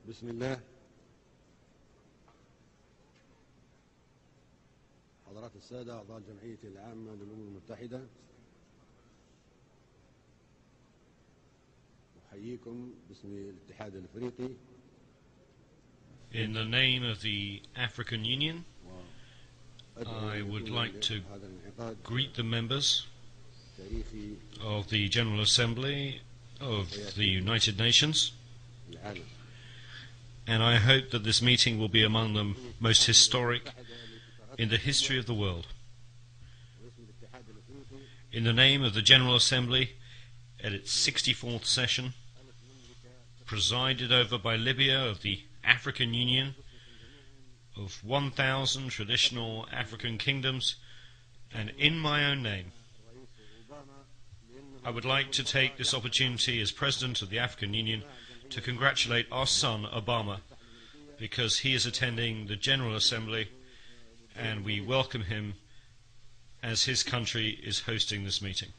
بسم الله. حضرات السادة أعضاء الجمعية العامة للأمم المتحدة، أحييكم باسم الاتحاد الأفريقي. In the name of the African Union, I would like to greet the members of the General Assembly of the United Nations, and I hope that this meeting will be among the most historic in the history of the world. In the name of the General Assembly, at its 64th session, presided over by Libya of the African Union, of 1,000 traditional African kingdoms, and in my own name, I would like to take this opportunity as President of the African Union to congratulate our son Obama, because he is attending the General Assembly and we welcome him as his country is hosting this meeting.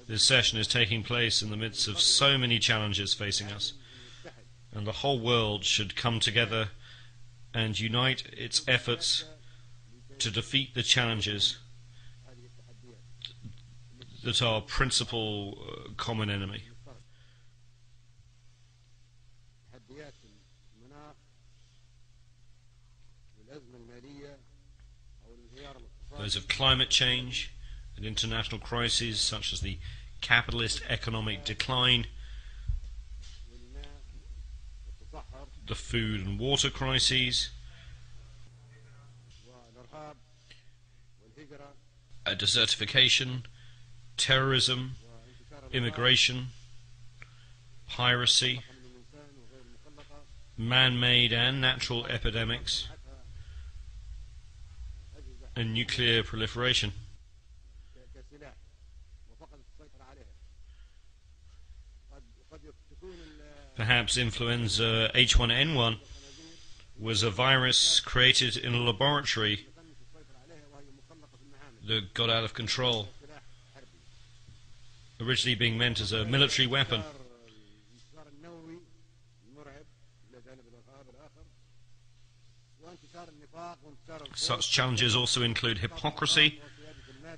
This session is taking place in the midst of so many challenges facing us, and the whole world should come together and unite its efforts to defeat the challenges that are our principal common enemy. Those of climate change and international crises such as the capitalist economic decline, the food and water crises, desertification, terrorism, immigration, piracy, man-made and natural epidemics, and nuclear proliferation. Perhaps influenza H1N1 was a virus created in a laboratory that got out of control, originally being meant as a military weapon. Such challenges also include hypocrisy,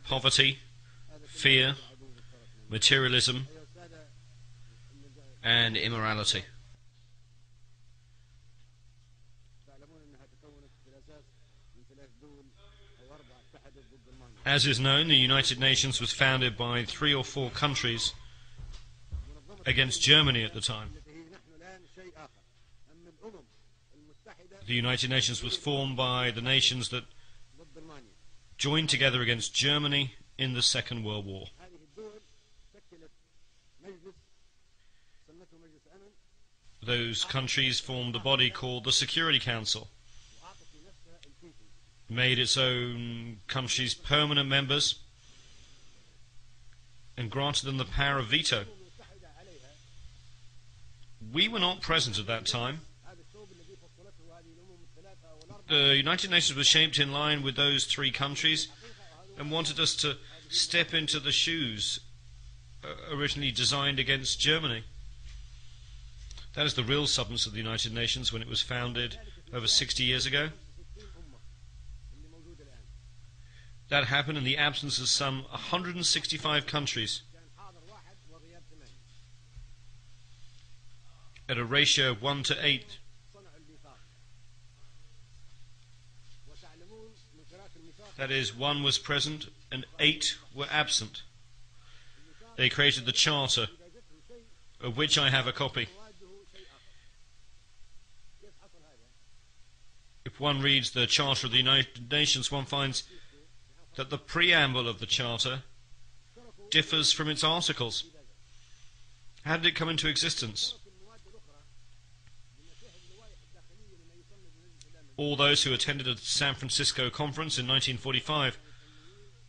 poverty, fear, materialism, and immorality. As is known, the United Nations was founded by 3 or 4 countries against Germany at the time. The United Nations was formed by the nations that joined together against Germany in the Second World War. Those countries formed a body called the Security Council, made its own countries permanent members, and granted them the power of veto. We were not present at that time. The United Nations was shaped in line with those 3 countries and wanted us to step into the shoes originally designed against Germany. That is the real substance of the United Nations when it was founded over 60 years ago. That happened in the absence of some 165 countries, at a ratio of 1 to 8. That is, 1 was present and 8 were absent. They created the Charter, of which I have a copy. If one reads the Charter of the United Nations, one finds that the preamble of the Charter differs from its articles. How did it come into existence? All those who attended the San Francisco conference in 1945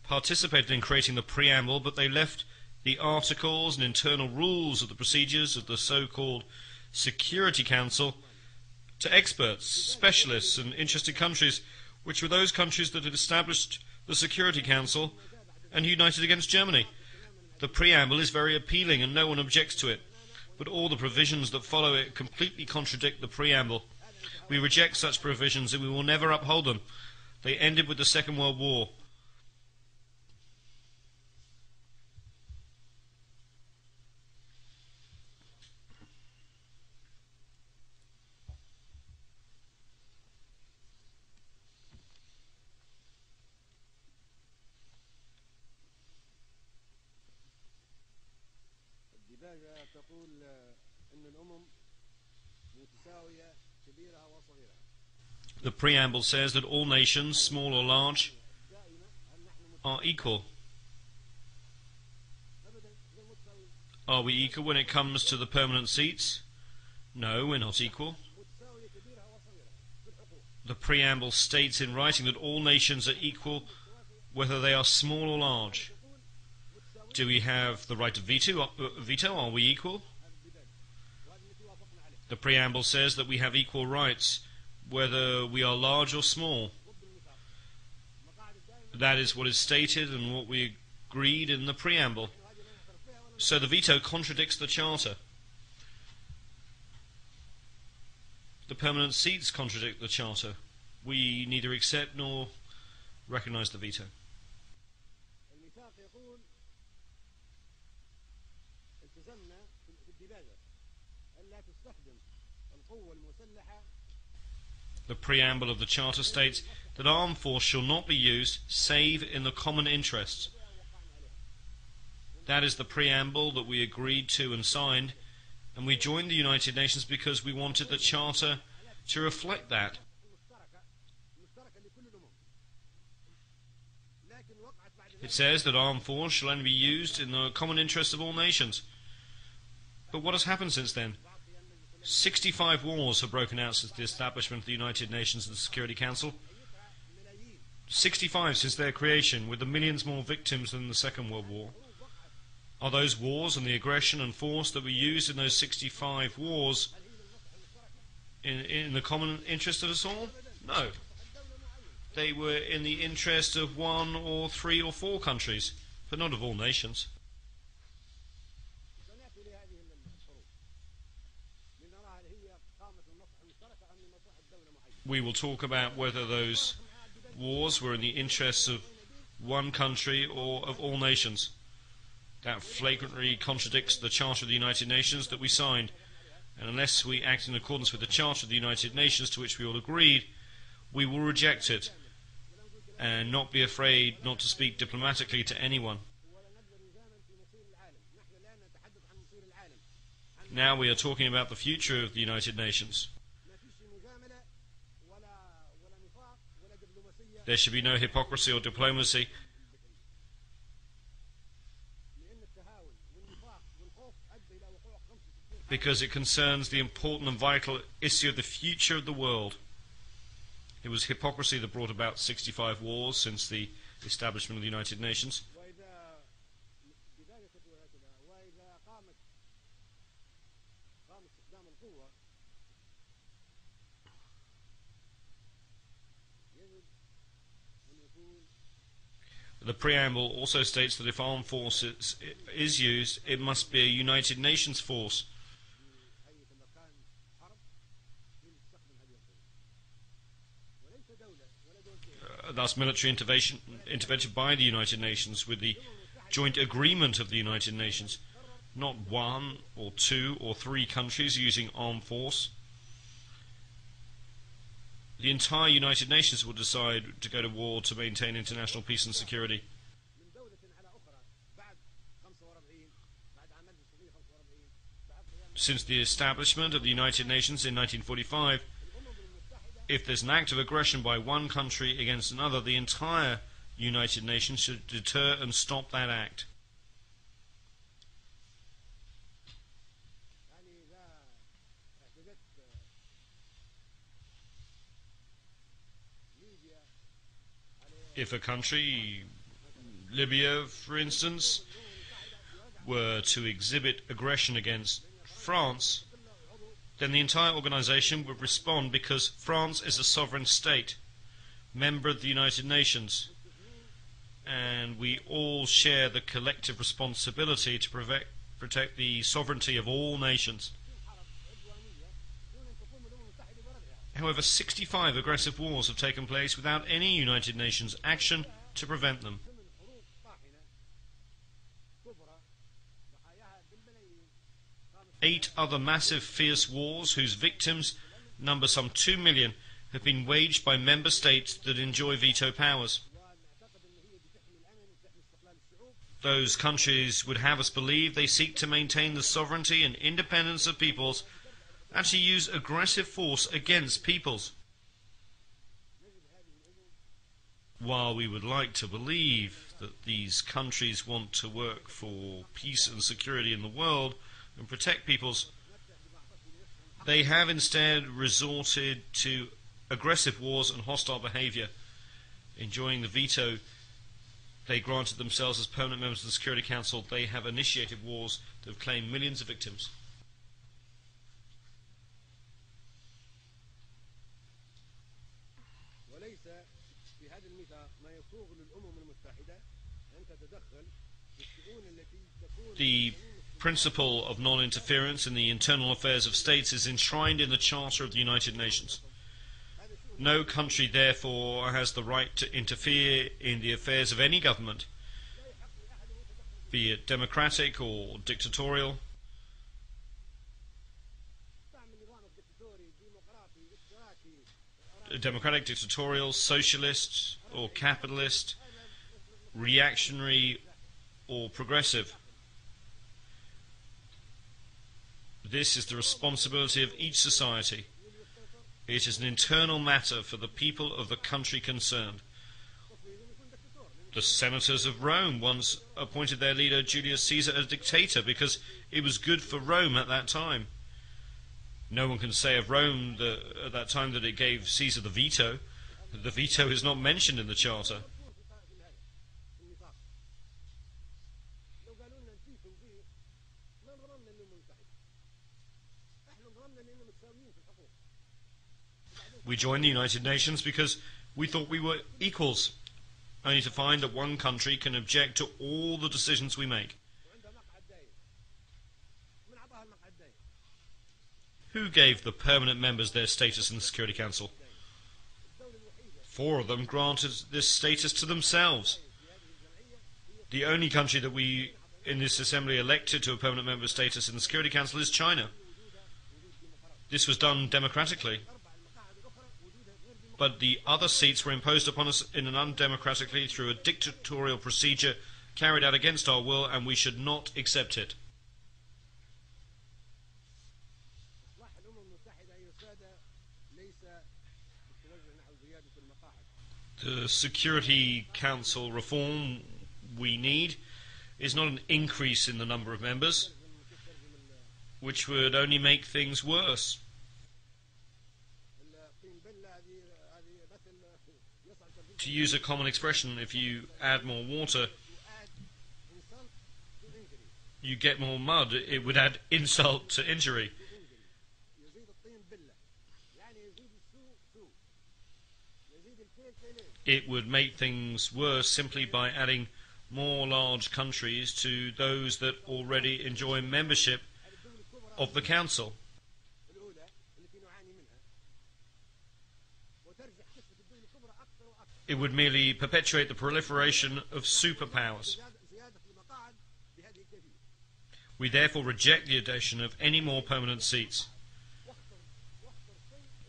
participated in creating the preamble, but they left the articles and internal rules of the procedures of the so-called Security Council to experts, specialists, and interested countries which were those countries that had established the Security Council and united against Germany. The preamble is very appealing and no one objects to it, but all the provisions that follow it completely contradict the preamble. We reject such provisions and we will never uphold them. They ended with the Second World War. الديباجة تقول أن الأمم متساوية كبيرها وصغيرها. The preamble says that all nations, small or large, are equal. Are we equal when it comes to the permanent seats? No, we're not equal. The preamble states in writing that all nations are equal whether they are small or large. Do we have the right to veto? Are we equal? The preamble says that we have equal rights whether we are large or small. That is what is stated and what we agreed in the preamble. So the veto contradicts the Charter. The permanent seats contradict the Charter. We neither accept nor recognize the veto. الميثاق يقول التزمنا في الديباجة ألا تستخدم القوة المسلحة. The preamble of the Charter states that armed force shall not be used save in the common interest. That is the preamble that we agreed to and signed, and we joined the United Nations because we wanted the Charter to reflect that. It says that armed force shall only be used in the common interest of all nations. But what has happened since then? 65 wars have broken out since the establishment of the United Nations and the Security Council. 65 since their creation, with the millions more victims than the Second World War. Are those wars and the aggression and force that we used in those 65 wars in the common interest of us all? No. They were in the interest of 1 or 3 or 4 countries, but not of all nations. We will talk about whether those wars were in the interests of one country or of all nations. That flagrantly contradicts the Charter of the United Nations that we signed, and unless we act in accordance with the Charter of the United Nations to which we all agreed, we will reject it and not be afraid not to speak diplomatically to anyone. Now we are talking about the future of the United Nations. There should be no hypocrisy or diplomacy, because it concerns the important and vital issue of the future of the world. It was hypocrisy that brought about 65 wars since the establishment of the United Nations. The preamble also states that if armed force is used, it must be a United Nations force. Thus military intervention by the United Nations with the joint agreement of the United Nations, not 1 or 2 or 3 countries using armed force. The entire United Nations will decide to go to war to maintain international peace and security. Since the establishment of the United Nations in 1945, if there's an act of aggression by one country against another, the entire United Nations should deter and stop that act. If a country, Libya for instance, were to exhibit aggression against France, then the entire organisation would respond because France is a sovereign state. member of the United Nations, and we all share the collective responsibility to protect the sovereignty of all nations. However, 65 aggressive wars have taken place without any United Nations action to prevent them. Eight other massive, fierce wars, whose victims number some 2 million, have been waged by member states that enjoy veto powers. Those countries would have us believe they seek to maintain the sovereignty and independence of peoples and to use aggressive force against peoples. While we would like to believe that these countries want to work for peace and security in the world and protect peoples, they have instead resorted to aggressive wars and hostile behavior, enjoying the veto they granted themselves as permanent members of the Security Council. They have initiated wars that have claimed millions of victims. The principle of non-interference in the internal affairs of states is enshrined in the Charter of the United Nations. No country, therefore, has the right to interfere in the affairs of any government, be it democratic or dictatorial. Democratic, dictatorial, socialist or capitalist, reactionary or progressive. This is the responsibility of each society. It is an internal matter for the people of the country concerned. The senators of Rome once appointed their leader Julius Caesar as dictator because it was good for Rome at that time. No one can say of Rome at that time that it gave Caesar the veto. The veto is not mentioned in the Charter. We joined the United Nations because we thought we were equals, only to find that one country can object to all the decisions we make. Who gave the permanent members their status in the Security Council? 4 of them granted this status to themselves. The only country that we in this assembly elected to a permanent member status in the Security Council is China. This was done democratically. But the other seats were imposed upon us in an undemocratically through a dictatorial procedure carried out against our will, and we should not accept it. The Security Council reform we need is not an increase in the number of members, which would only make things worse. To use a common expression, if you add more water, you get more mud. It would add insult to injury. It would make things worse simply by adding more large countries to those that already enjoy membership of the Council. It would merely perpetuate the proliferation of superpowers. We therefore reject the addition of any more permanent seats.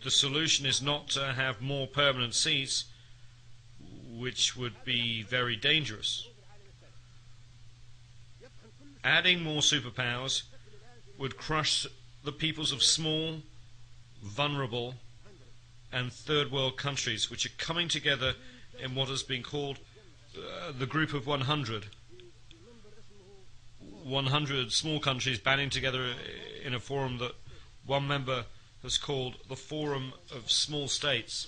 The solution is not to have more permanent seats, which would be very dangerous. Adding more superpowers would crush the peoples of small, vulnerable, and third world countries, which are coming together in what has been called the Group of 100. 100 small countries banding together in a forum that one member has called the Forum of Small States.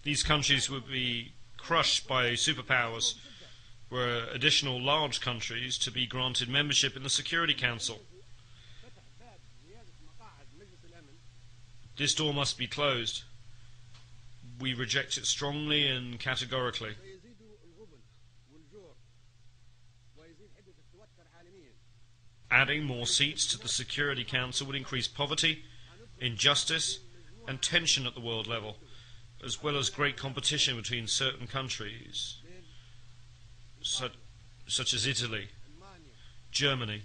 These countries would be crushed by superpowers were additional large countries to be granted membership in the Security Council. This door must be closed. We reject it strongly and categorically. Adding more seats to the Security Council would increase poverty, injustice, and tension at the world level, as well as great competition between certain countries, such as Italy, Germany,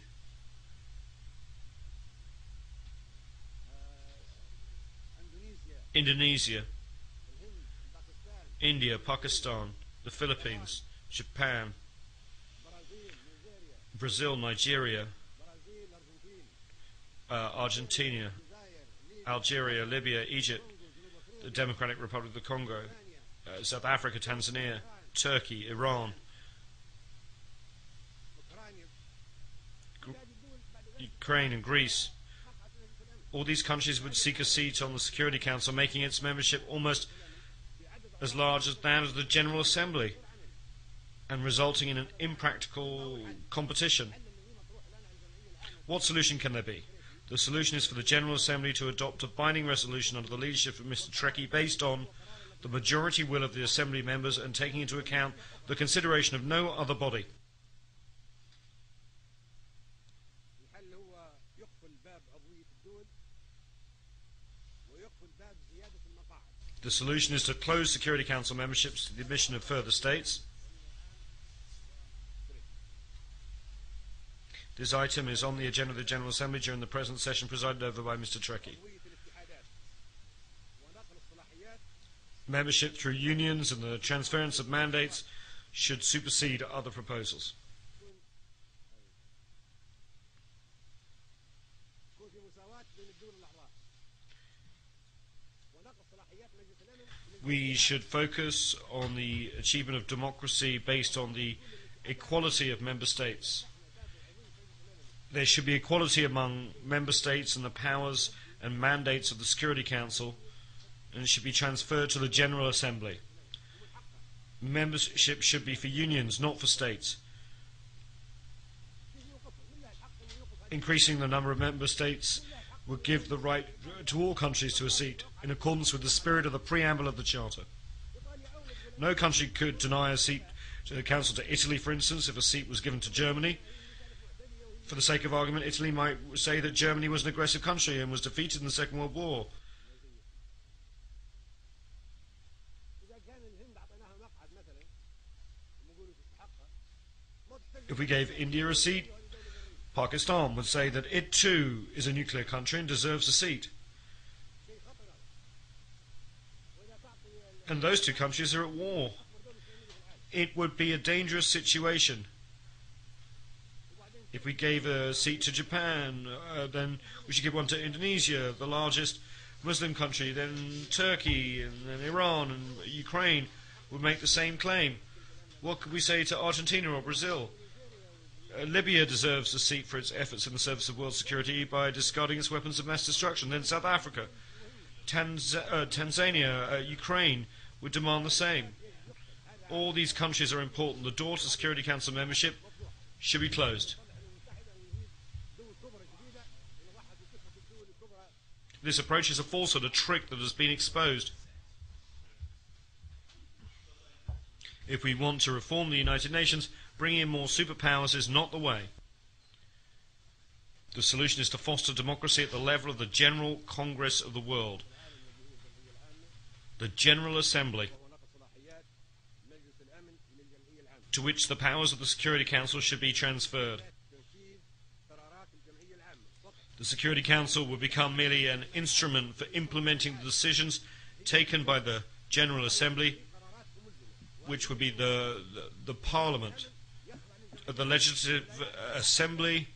Indonesia, India, Pakistan, the Philippines, Japan, Brazil, Nigeria, Argentina, Algeria, Libya, Egypt, the Democratic Republic of the Congo, South Africa, Tanzania, Turkey, Iran, Ukraine and Greece. All these countries would seek a seat on the Security Council, making its membership almost as large as that of the General Assembly, and resulting in an impractical competition. What solution can there be? The solution is for the General Assembly to adopt a binding resolution under the leadership of Mr. Trekkie based on the majority will of the Assembly members and taking into account the consideration of no other body. The solution is to close Security Council memberships to the admission of further states. This item is on the agenda of the General Assembly during the present session presided over by Mr. Trekkie. Membership through unions and the transference of mandates should supersede other proposals. We should focus on the achievement of democracy based on the equality of member states. There should be equality among member states and the powers and mandates of the Security Council, and it should be transferred to the General Assembly. Membership should be for unions, not for states. Increasing the number of member states would give the right to all countries to a seat, in accordance with the spirit of the preamble of the Charter. No country could deny a seat to the Council to Italy, for instance, if a seat was given to Germany. For the sake of argument, Italy might say that Germany was an aggressive country and was defeated in the Second World War. If we gave India a seat, Pakistan would say that it too is a nuclear country and deserves a seat. And those two countries are at war. It would be a dangerous situation. If we gave a seat to Japan, then we should give one to Indonesia, the largest Muslim country, then Turkey, and then Iran and Ukraine would make the same claim. What could we say to Argentina or Brazil? Libya deserves a seat for its efforts in the service of world security by discarding its weapons of mass destruction. Then South Africa, Tanzania, Ukraine would demand the same. All these countries are important. The door to Security Council membership should be closed. This approach is a falsehood, a trick that has been exposed. If we want to reform the United Nations, bringing in more superpowers is not the way. The solution is to foster democracy at the level of the General Congress of the world, the General Assembly, to which the powers of the Security Council should be transferred. The Security Council will become merely an instrument for implementing the decisions taken by the General Assembly, which would be the Parliament, the Legislative Assembly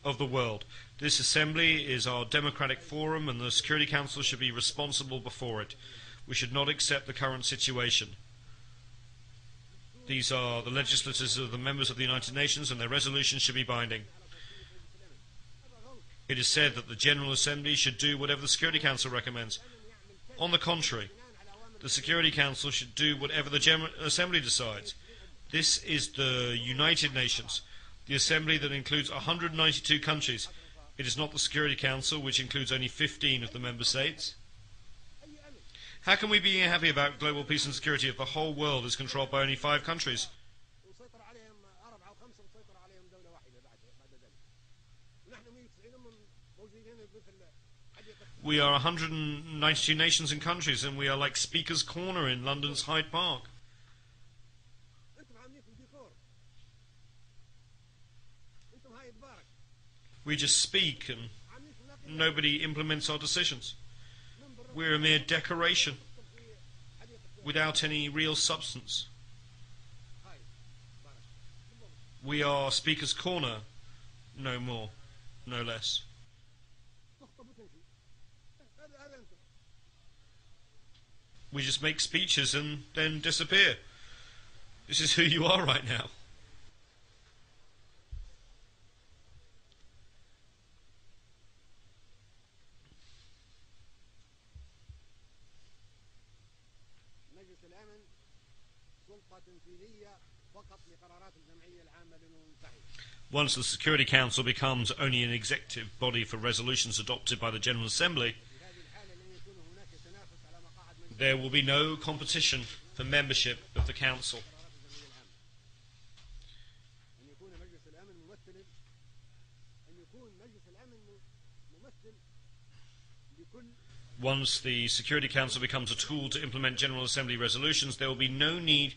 of the world. This assembly is our democratic forum, and the Security Council should be responsible before it. We should not accept the current situation. These are the legislators of the members of the United Nations, and their resolutions should be binding. It is said that the General Assembly should do whatever the Security Council recommends. On the contrary, the Security Council should do whatever the General Assembly decides. This is the United Nations, the assembly that includes 192 countries. It is not the Security Council, which includes only 15 of the member states. How can we be happy about global peace and security if the whole world is controlled by only 5 countries? We are 192 nations and countries, and we are like Speaker's Corner in London's Hyde Park. We just speak and nobody implements our decisions. We're a mere decoration without any real substance. We are Speaker's Corner, no more, no less. We just make speeches and then disappear. This is who you are right now. Once the Security Council becomes only an executive body for resolutions adopted by the General Assembly, there will be no competition for membership of the Council. Once the Security Council becomes a tool to implement General Assembly resolutions, there will be no need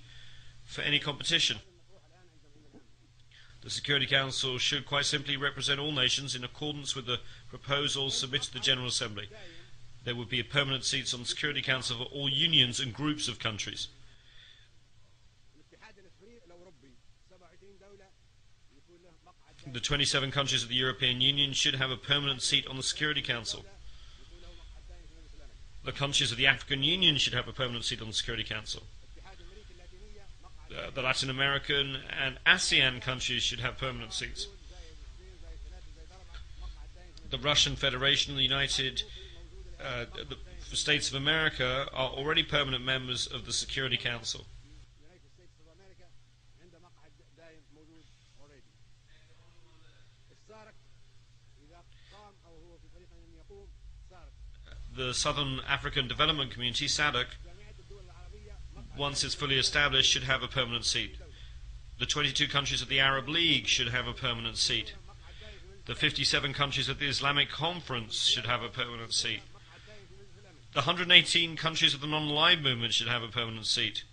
for any competition. The Security Council should quite simply represent all nations in accordance with the proposals submitted to the General Assembly. There would be permanent seats on the Security Council for all unions and groups of countries. The 27 countries of the European Union should have a permanent seat on the Security Council. The countries of the African Union should have a permanent seat on the Security Council. The Latin American and ASEAN countries should have permanent seats. The Russian Federation and the United States of America are already permanent members of the Security Council. The Southern African Development Community, SADC, once it's fully established, should have a permanent seat. The 22 countries of the Arab League should have a permanent seat. The 57 countries of the Islamic Conference should have a permanent seat. The 118 countries of the non-aligned movement should have a permanent seat.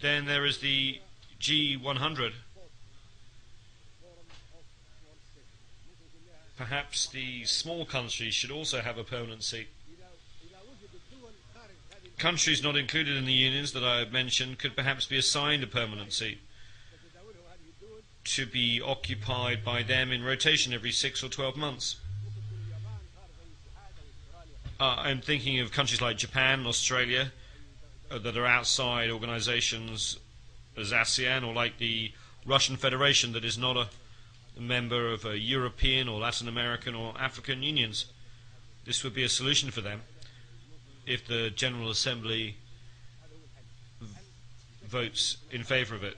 Then there is the G100. Perhaps the small countries should also have a permanent seat. Countries not included in the unions that I have mentioned could perhaps be assigned a permanent seat to be occupied by them in rotation every 6 or 12 months. I'm thinking of countries like Japan and Australia that are outside organizations as ASEAN, or like the Russian Federation that is not a member of a European or Latin American or African unions. This would be a solution for them if the General Assembly votes in favor of it.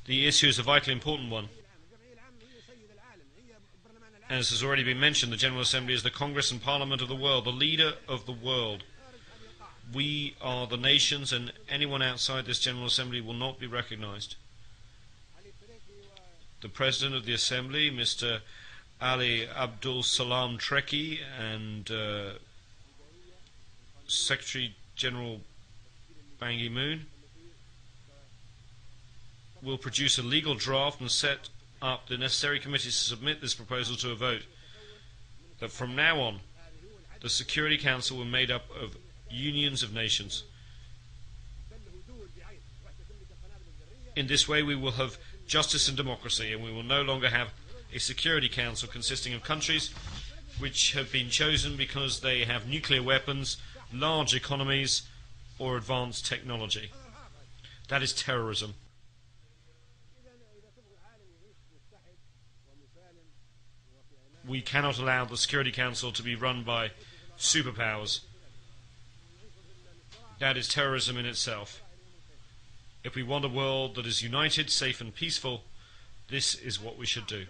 The issue is a vitally important one. As has already been mentioned, the General Assembly is the Congress and Parliament of the world, the leader of the world. We are the nations, and anyone outside this General Assembly will not be recognized. The President of the Assembly, Mr. Ali Abdul Salam Treki, and Secretary General Ban Ki-moon will produce a legal draft and set up the necessary committees to submit this proposal to a vote. That from now on, the Security Council will be made up of unions of nations. In this way we will have justice and democracy, and we will no longer have a Security Council consisting of countries which have been chosen because they have nuclear weapons, large economies, or advanced technology. That is terrorism. We cannot allow the Security Council to be run by superpowers. That is terrorism in itself. If we want a world that is united, safe and peaceful, this is what we should do.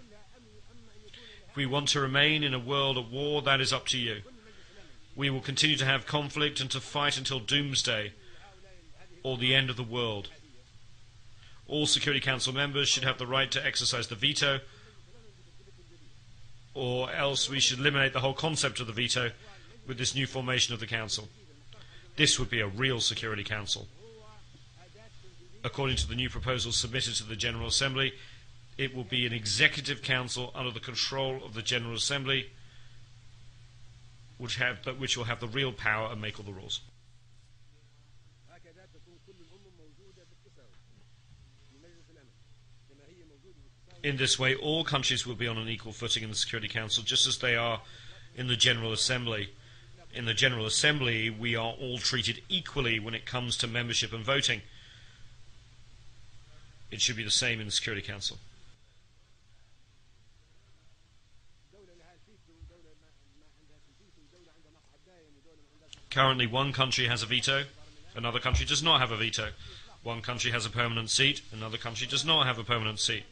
If we want to remain in a world at war, that is up to you. We will continue to have conflict and to fight until doomsday or the end of the world. All Security Council members should have the right to exercise the veto, or else we should eliminate the whole concept of the veto with this new formation of the Council. This would be a real Security Council. According to the new proposal submitted to the General Assembly, it will be an executive council under the control of the General Assembly, which will have the real power and make all the rules. In this way, all countries will be on an equal footing in the Security Council, just as they are in the General Assembly. In the General Assembly, we are all treated equally when it comes to membership and voting. It should be the same in the Security Council. Currently, one country has a veto, another country does not have a veto. One country has a permanent seat, another country does not have a permanent seat.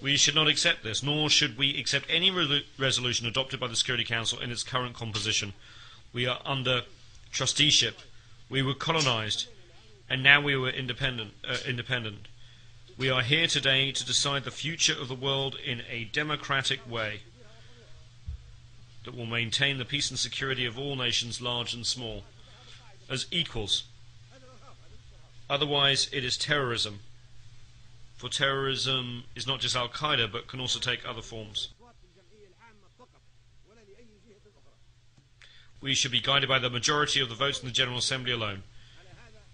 We should not accept this, nor should we accept any resolution adopted by the Security Council in its current composition. We are under trusteeship. We were colonized, and now we were independent. We are here today to decide the future of the world in a democratic way that will maintain the peace and security of all nations, large and small, as equals. Otherwise, it is terrorism. For terrorism is not just Al-Qaeda, but can also take other forms. We should be guided by the majority of the votes in the General Assembly alone.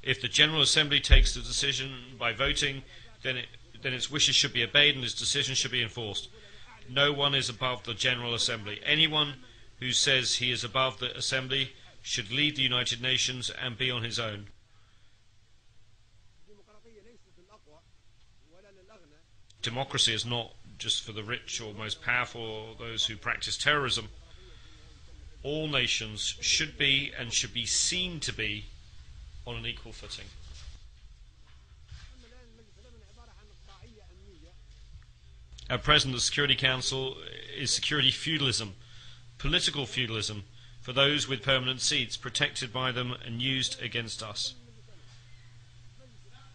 If the General Assembly takes the decision by voting, then its wishes should be obeyed and its decision should be enforced. No one is above the General Assembly. Anyone who says he is above the Assembly should leave the United Nations and be on his own. Democracy is not just for the rich or most powerful or those who practice terrorism. All nations should be and should be seen to be on an equal footing. At present, the Security Council is security feudalism, political feudalism, for those with permanent seats, protected by them and used against us.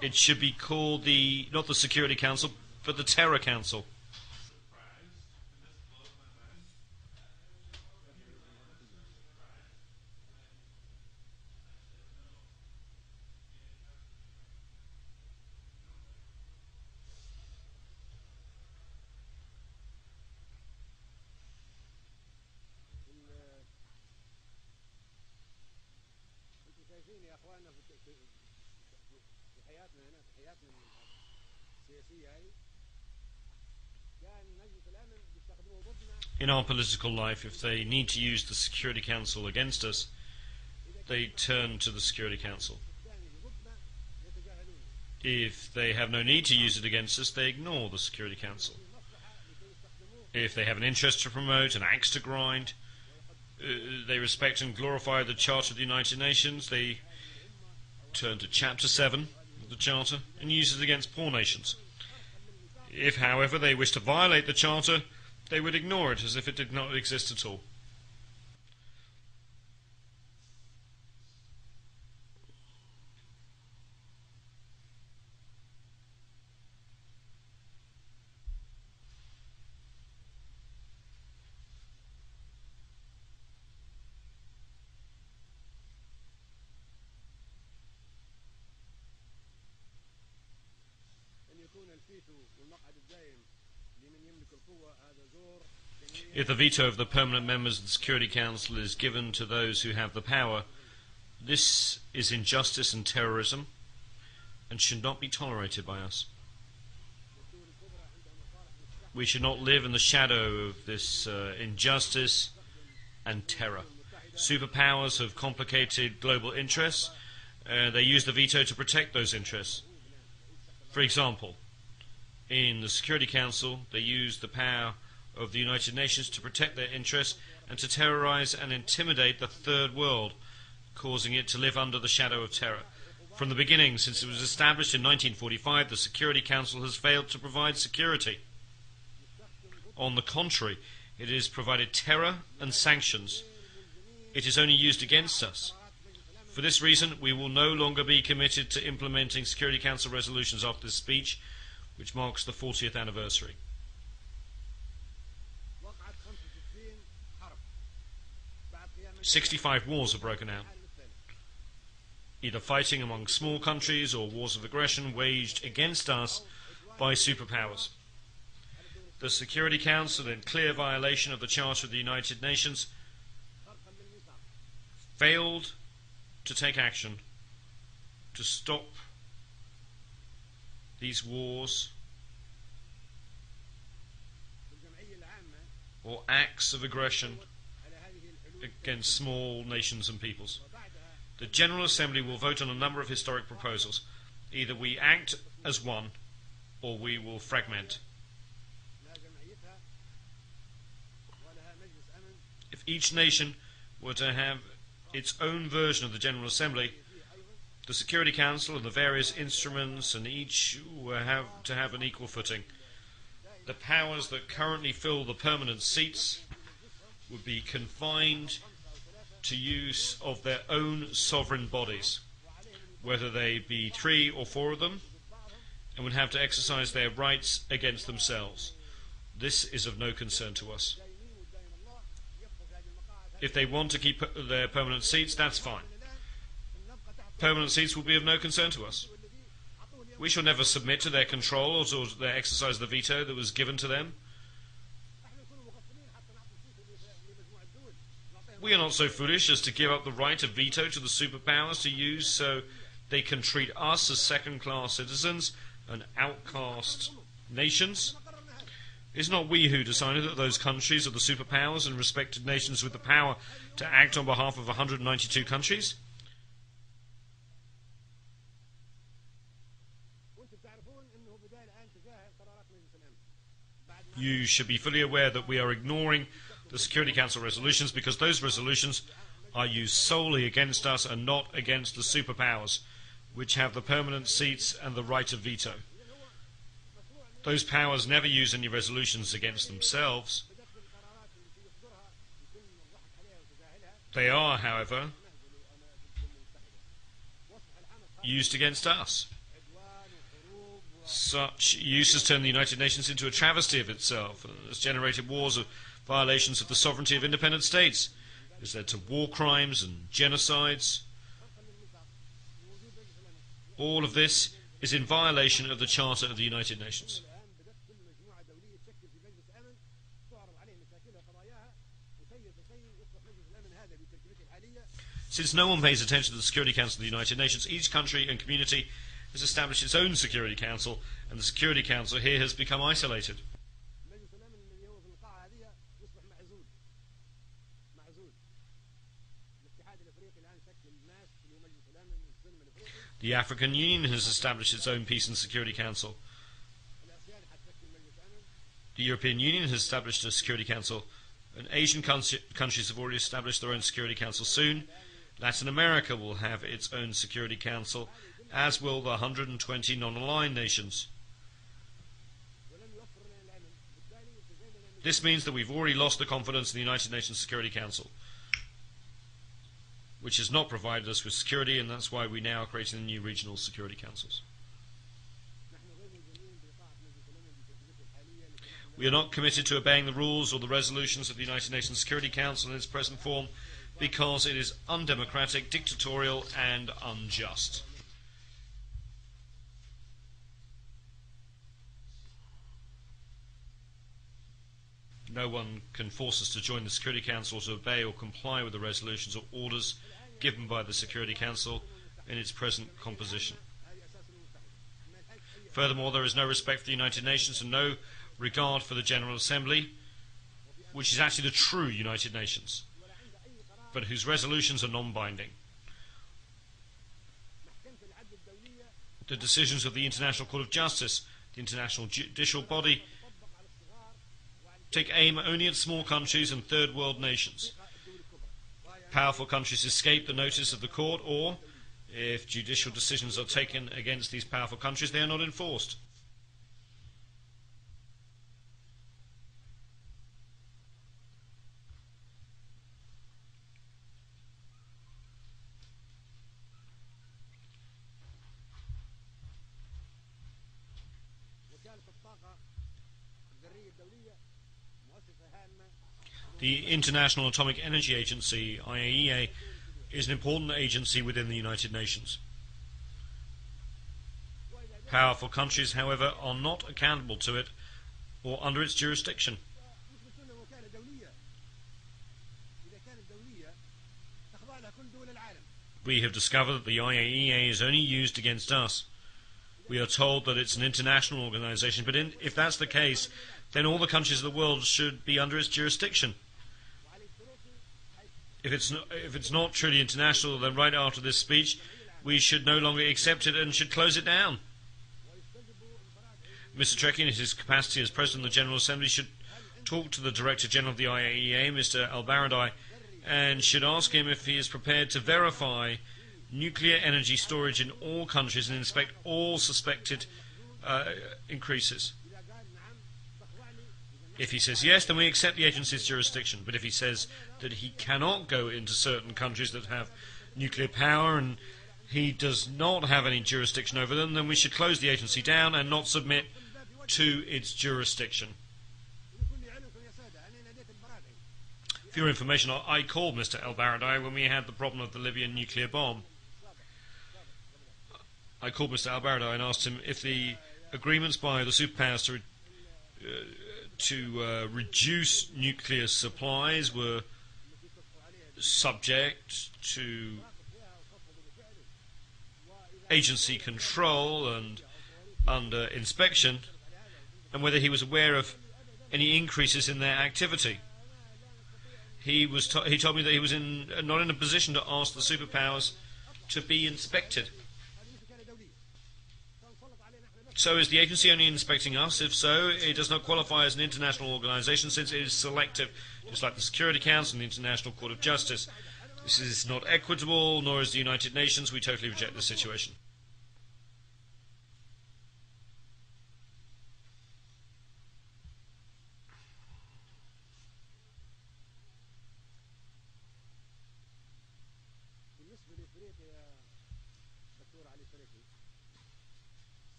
It should be called not the Security Council, but the Terror Council. In our political life, if they need to use the Security Council against us, they turn to the Security Council. If they have no need to use it against us, they ignore the Security Council. If they have an interest to promote, an axe to grind, they respect and glorify the Charter of the United Nations, they turn to Chapter 7 of the Charter and use it against poor nations. If, however, they wish to violate the Charter, they would ignore it as if it did not exist at all. If the veto of the permanent members of the Security Council is given to those who have the power, this is injustice and terrorism and should not be tolerated by us. We should not live in the shadow of this injustice and terror. Superpowers have complicated global interests. They use the veto to protect those interests. For example, in the Security Council, they use the power of the United Nations to protect their interests and to terrorize and intimidate the third world, causing it to live under the shadow of terror. From the beginning, since it was established in 1945, the Security Council has failed to provide security. On the contrary, it has provided terror and sanctions. It is only used against us. For this reason, we will no longer be committed to implementing Security Council resolutions after this speech, which marks the 40th anniversary. 65 wars have broken out, either fighting among small countries or wars of aggression waged against us by superpowers. The Security Council, in clear violation of the Charter of the United Nations, failed to take action to stop these wars or acts of aggression against small nations and peoples. The General Assembly will vote on a number of historic proposals. Either we act as one, or we will fragment. If each nation were to have its own version of the General Assembly, the Security Council and the various instruments and each will have to have an equal footing. The powers that currently fill the permanent seats would be confined to use of their own sovereign bodies, whether they be 3 or 4 of them, and would have to exercise their rights against themselves. This is of no concern to us. If they want to keep their permanent seats, that's fine. Permanent seats will be of no concern to us. We shall never submit to their control or to their exercise of the veto that was given to them. We are not so foolish as to give up the right of veto to the superpowers to use so they can treat us as second-class citizens and outcast nations. It's not we who decided that those countries are the superpowers and respected nations with the power to act on behalf of 192 countries. You should be fully aware that we are ignoring the Security Council resolutions because those resolutions are used solely against us and not against the superpowers, which have the permanent seats and the right of veto. Those powers never use any resolutions against themselves. They are, however, used against us. Such use has turned the United Nations into a travesty of itself and has generated wars of violations of the sovereignty of independent states. It has led to war crimes and genocides. All of this is in violation of the Charter of the United Nations. Since no one pays attention to the Security Council of the United Nations, each country and community has established its own Security Council, and the Security Council here has become isolated. The African Union has established its own Peace and Security Council. The European Union has established a Security Council, and Asian countries have already established their own Security Council soon. Latin America will have its own Security Council, as will the 120 non-aligned nations. This means that we've already lost the confidence in the United Nations Security Council, which has not provided us with security, and that's why we now are creating the new regional security councils. We are not committed to obeying the rules or the resolutions of the United Nations Security Council in its present form because it is undemocratic, dictatorial, and unjust. No one can force us to join the Security Council or to obey or comply with the resolutions or orders given by the Security Council in its present composition. Furthermore, there is no respect for the United Nations and no regard for the General Assembly, which is actually the true United Nations, but whose resolutions are non-binding. The decisions of the International Court of Justice, the international judicial body, take aim only at small countries and third world nations. Powerful countries escape the notice of the court, or, if judicial decisions are taken against these powerful countries, they are not enforced. The International Atomic Energy Agency, IAEA, is an important agency within the United Nations. Powerful countries, however, are not accountable to it or under its jurisdiction. We have discovered that the IAEA is only used against us. We are told that it's an international organization, but if that's the case, then all the countries of the world should be under its jurisdiction. If it's not truly international, then right after this speech, we should no longer accept it and should close it down. Mr. Trekkie, in his capacity as President of the General Assembly, should talk to the Director General of the IAEA, Mr. Al-Baradei, and should ask him if he is prepared to verify nuclear energy storage in all countries and inspect all suspected increases. If he says yes, then we accept the agency's jurisdiction. But if he says that he cannot go into certain countries that have nuclear power and he does not have any jurisdiction over them, then we should close the agency down and not submit to its jurisdiction. For your information, I called Mr. El-Baradei when we had the problem of the Libyan nuclear bomb. I called Mr. El-Baradei and asked him if the agreements by the superpowers to reduce nuclear supplies were subject to agency control and under inspection, and whether he was aware of any increases in their activity. He told me that he was not in a position to ask the superpowers to be inspected. So is the agency only inspecting us? If so, it does not qualify as an international organization since it is selective, just like the Security Council and the International Court of Justice. This is not equitable, nor is the United Nations. We totally reject this situation.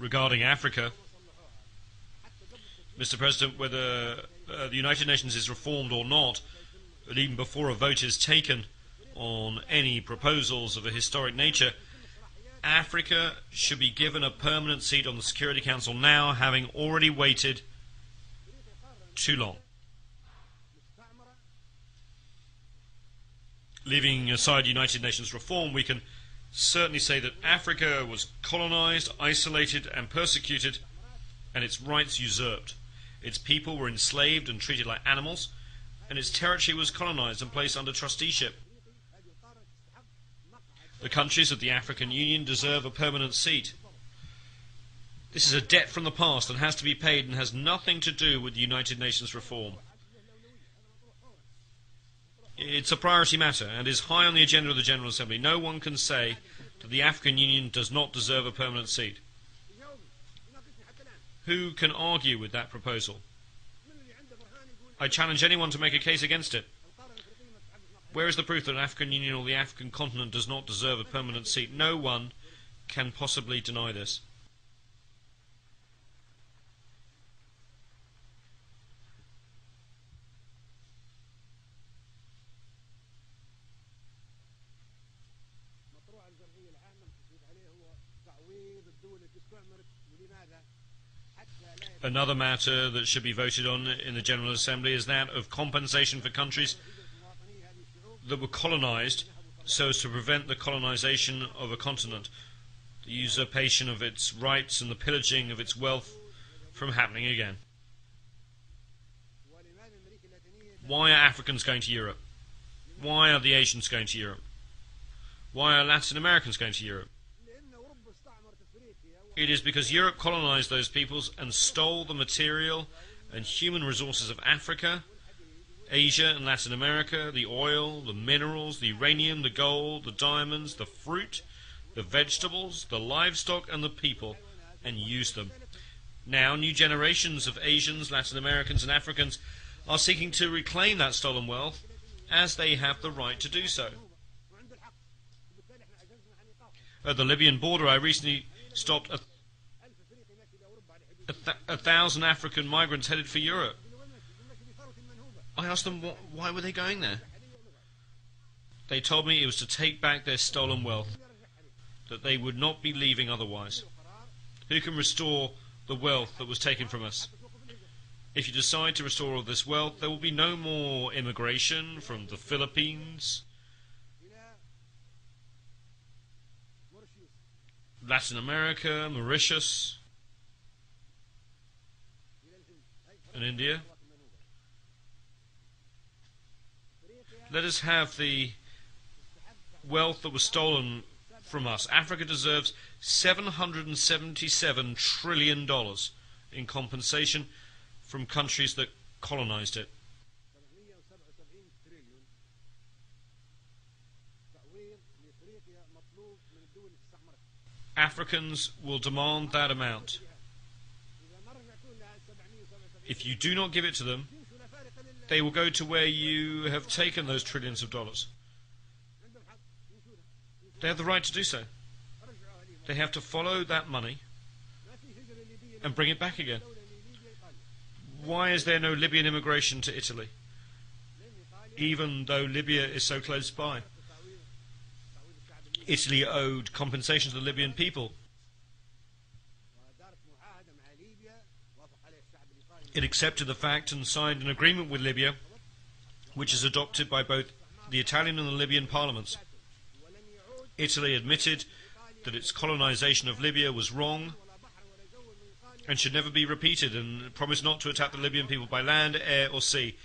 Regarding Africa, Mr. President, whether the United Nations is reformed or not, and even before a vote is taken on any proposals of a historic nature, Africa should be given a permanent seat on the Security Council now, having already waited too long. Leaving aside United Nations reform, we can certainly say that Africa was colonized, isolated and persecuted, and its rights usurped. Its people were enslaved and treated like animals, and its territory was colonized and placed under trusteeship. The countries of the African Union deserve a permanent seat. This is a debt from the past and has to be paid and has nothing to do with the United Nations reform. It's a priority matter and is high on the agenda of the General Assembly. No one can say that the African Union does not deserve a permanent seat. Who can argue with that proposal? I challenge anyone to make a case against it. Where is the proof that the African Union or the African continent does not deserve a permanent seat? No one can possibly deny this. Another matter that should be voted on in the General Assembly is that of compensation for countries that were colonized so as to prevent the colonization of a continent, the usurpation of its rights and the pillaging of its wealth from happening again. Why are Africans going to Europe? Why are the Asians going to Europe? Why are Latin Americans going to Europe? It is because Europe colonized those peoples and stole the material and human resources of Africa, Asia and Latin America, the oil, the minerals, the uranium, the gold, the diamonds, the fruit, the vegetables, the livestock and the people, and use them. Now, new generations of Asians, Latin Americans and Africans are seeking to reclaim that stolen wealth, as they have the right to do so. At the Libyan border, I recently stopped 1,000 African migrants headed for Europe. I asked them why were they going there. They told me it was to take back their stolen wealth, that they would not be leaving otherwise. Who can restore the wealth that was taken from us? If you decide to restore all this wealth, there will be no more immigration from the Philippines, Latin America, Mauritius, and India. Let us have the wealth that was stolen from us. Africa deserves $777 trillion in compensation from countries that colonized it. Africans will demand that amount. If you do not give it to them, they will go to where you have taken those trillions of dollars. They have the right to do so. They have to follow that money and bring it back again. Why is there no Libyan immigration to Italy, even though Libya is so close by? Italy owed compensation to the Libyan people. It accepted the fact and signed an agreement with Libya, which is adopted by both the Italian and the Libyan parliaments. Italy admitted that its colonization of Libya was wrong and should never be repeated, and promised not to attack the Libyan people by land, air or sea.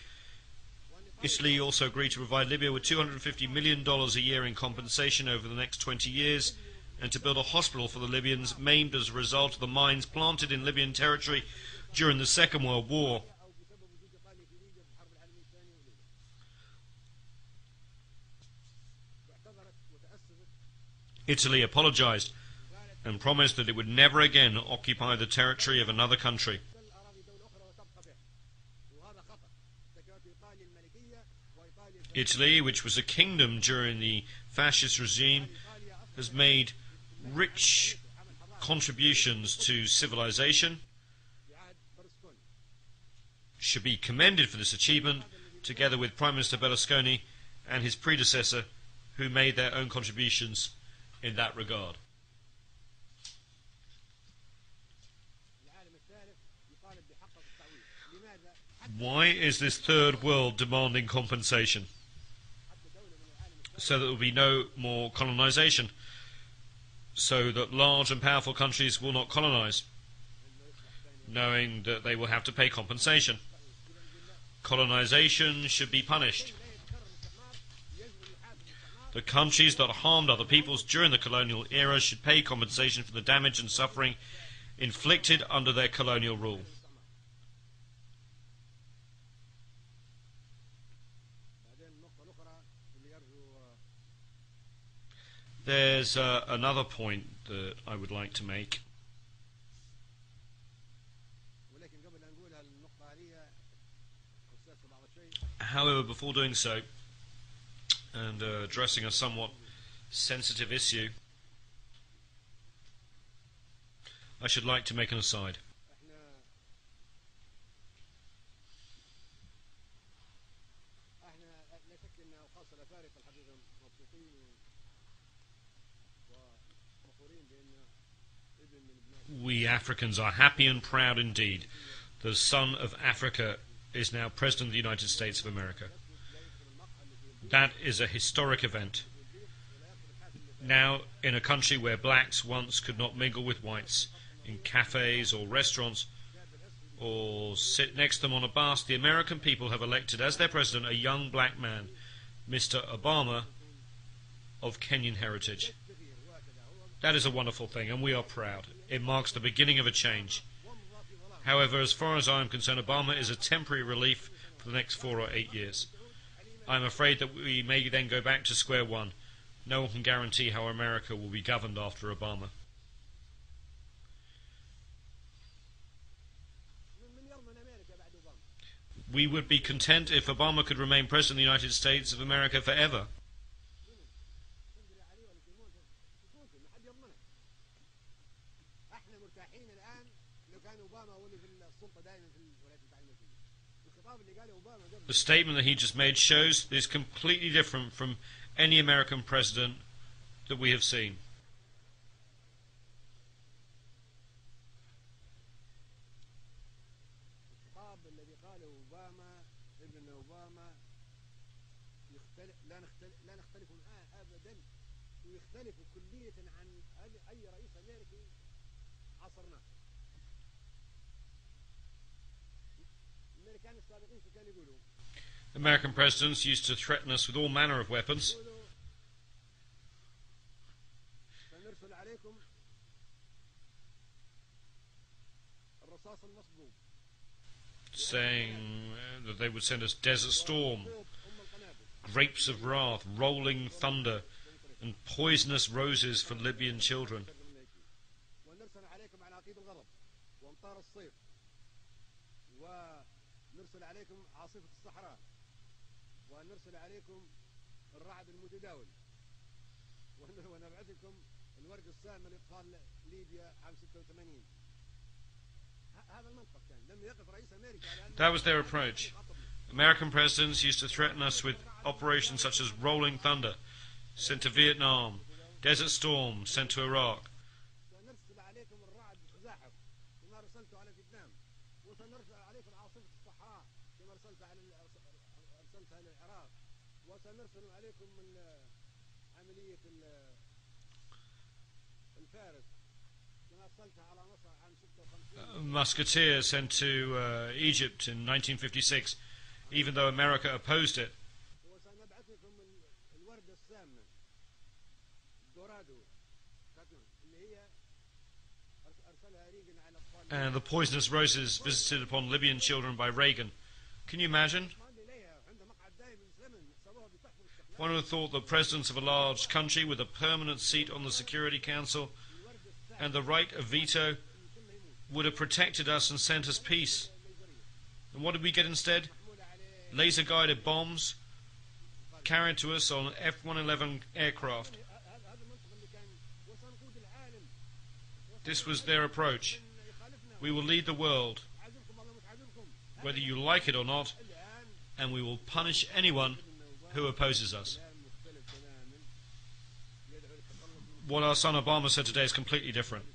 Italy also agreed to provide Libya with $250 million a year in compensation over the next 20 years, and to build a hospital for the Libyans maimed as a result of the mines planted in Libyan territory during the Second World War. Italy apologized and promised that it would never again occupy the territory of another country. Italy, which was a kingdom during the fascist regime, has made rich contributions to civilization, should be commended for this achievement, together with Prime Minister Berlusconi and his predecessor, who made their own contributions in that regard. Why is this third world demanding compensation? So that there will be no more colonization, so that large and powerful countries will not colonize, knowing that they will have to pay compensation. Colonization should be punished. The countries that harmed other peoples during the colonial era should pay compensation for the damage and suffering inflicted under their colonial rule. There's another point that I would like to make. However, before doing so, and addressing a somewhat sensitive issue, I should like to make an aside. We Africans are happy and proud indeed. The son of Africa is now President of the United States of America. That is a historic event. Now, in a country where blacks once could not mingle with whites, in cafes or restaurants, or sit next to them on a bus, the American people have elected as their president a young black man, Mr. Obama, of Kenyan heritage. That is a wonderful thing, and we are proud. It marks the beginning of a change. However, as far as I am concerned, Obama is a temporary relief for the next 4 or 8 years. I am afraid that we may then go back to square one. No one can guarantee how America will be governed after Obama. We would be content if Obama could remain President of the United States of America forever. The statement that he just made shows that it's completely different from any American president that we have seen. American presidents used to threaten us with all manner of weapons, saying that they would send us Desert Storm, grapes of wrath, rolling thunder, and poisonous roses for Libyan children. That was their approach. American presidents used to threaten us with operations such as Rolling Thunder, sent to Vietnam, Desert Storm, sent to Iraq. Musketeer sent to Egypt in 1956, even though America opposed it. And the poisonous roses visited upon Libyan children by Reagan. Can you imagine? One would have thought that presidents of a large country with a permanent seat on the Security Council and the right of veto would have protected us and sent us peace. And what did we get instead? Laser-guided bombs carried to us on F-111 aircraft. This was their approach. We will lead the world, whether you like it or not, and we will punish anyone who opposes us. What our son Obama said today is completely different.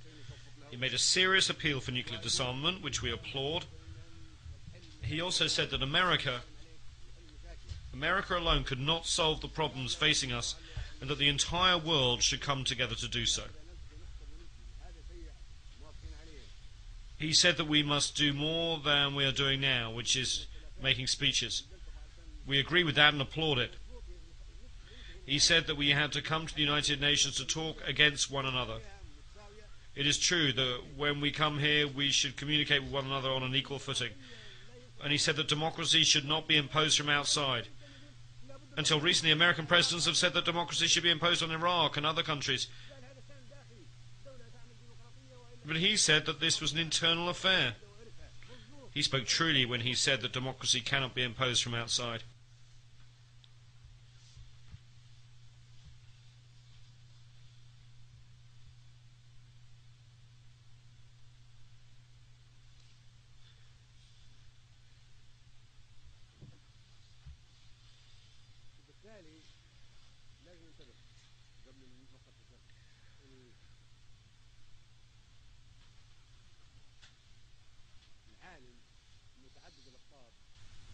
He made a serious appeal for nuclear disarmament, which we applaud. He also said that America alone could not solve the problems facing us, and that the entire world should come together to do so. He said that we must do more than we are doing now, which is making speeches. We agree with that and applaud it. He said that we had to come to the United Nations to talk against one another. It is true that when we come here, we should communicate with one another on an equal footing. And he said that democracy should not be imposed from outside. Until recently, American presidents have said that democracy should be imposed on Iraq and other countries. But he said that this was an internal affair. He spoke truly when he said that democracy cannot be imposed from outside.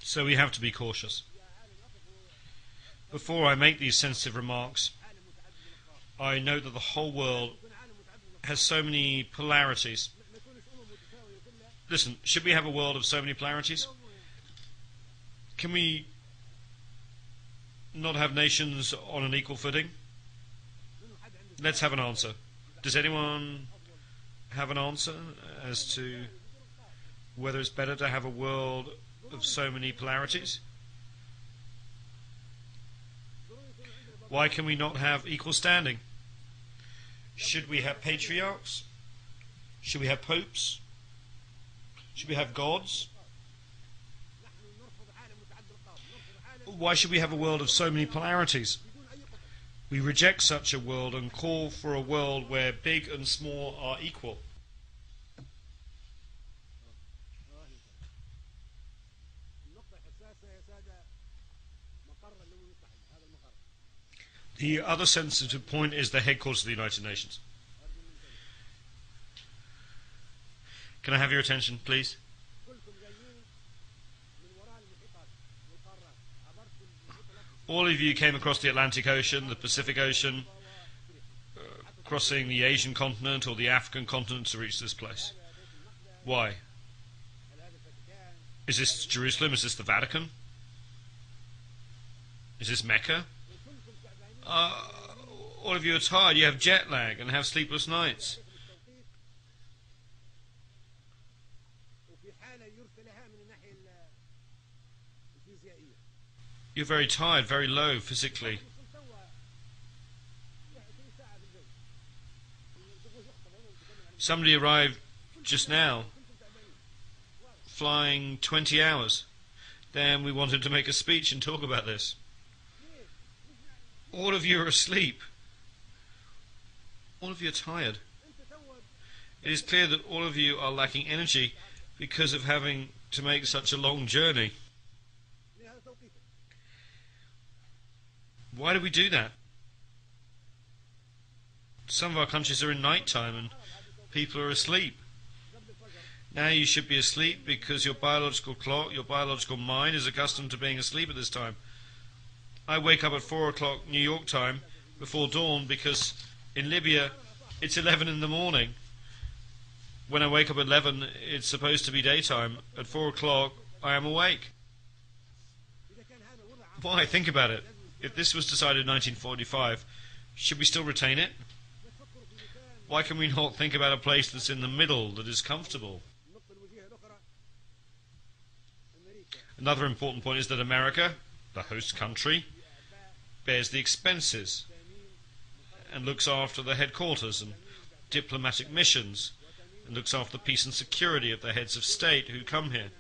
So we have to be cautious. Before I make these sensitive remarks, I note that the whole world has so many polarities. Listen, should we have a world of so many polarities? Can we not have nations on an equal footing? Let's have an answer. Does anyone have an answer as to whether it's better to have a world of so many polarities? Why can we not have equal standing? Should we have patriarchs? Should we have popes? Should we have gods? Why should we have a world of so many polarities? We reject such a world and call for a world where big and small are equal. The other sensitive point is the headquarters of the United Nations. Can I have your attention, please? All of you came across the Atlantic Ocean, the Pacific Ocean, crossing the Asian continent or the African continent to reach this place. Why? Is this Jerusalem? Is this the Vatican? Is this Mecca? All of you are tired. You have jet lag and have sleepless nights. You're very tired, very low physically. Somebody arrived just now, flying 20 hours. Then we wanted to make a speech and talk about this. All of you are asleep. All of you are tired. It is clear that all of you are lacking energy because of having to make such a long journey. Why do we do that? Some of our countries are in night time and people are asleep. Now you should be asleep because your biological clock, your biological mind is accustomed to being asleep at this time. I wake up at 4 o'clock New York time before dawn because in Libya it's 11 in the morning. When I wake up at 11 it's supposed to be daytime. At 4 o'clock I am awake. Why? Think about it. If this was decided in 1945, should we still retain it? Why can we not think about a place that's in the middle, that is comfortable? Another important point is that America, the host country, bears the expenses and looks after the headquarters and diplomatic missions and looks after the peace and security of the heads of state who come here.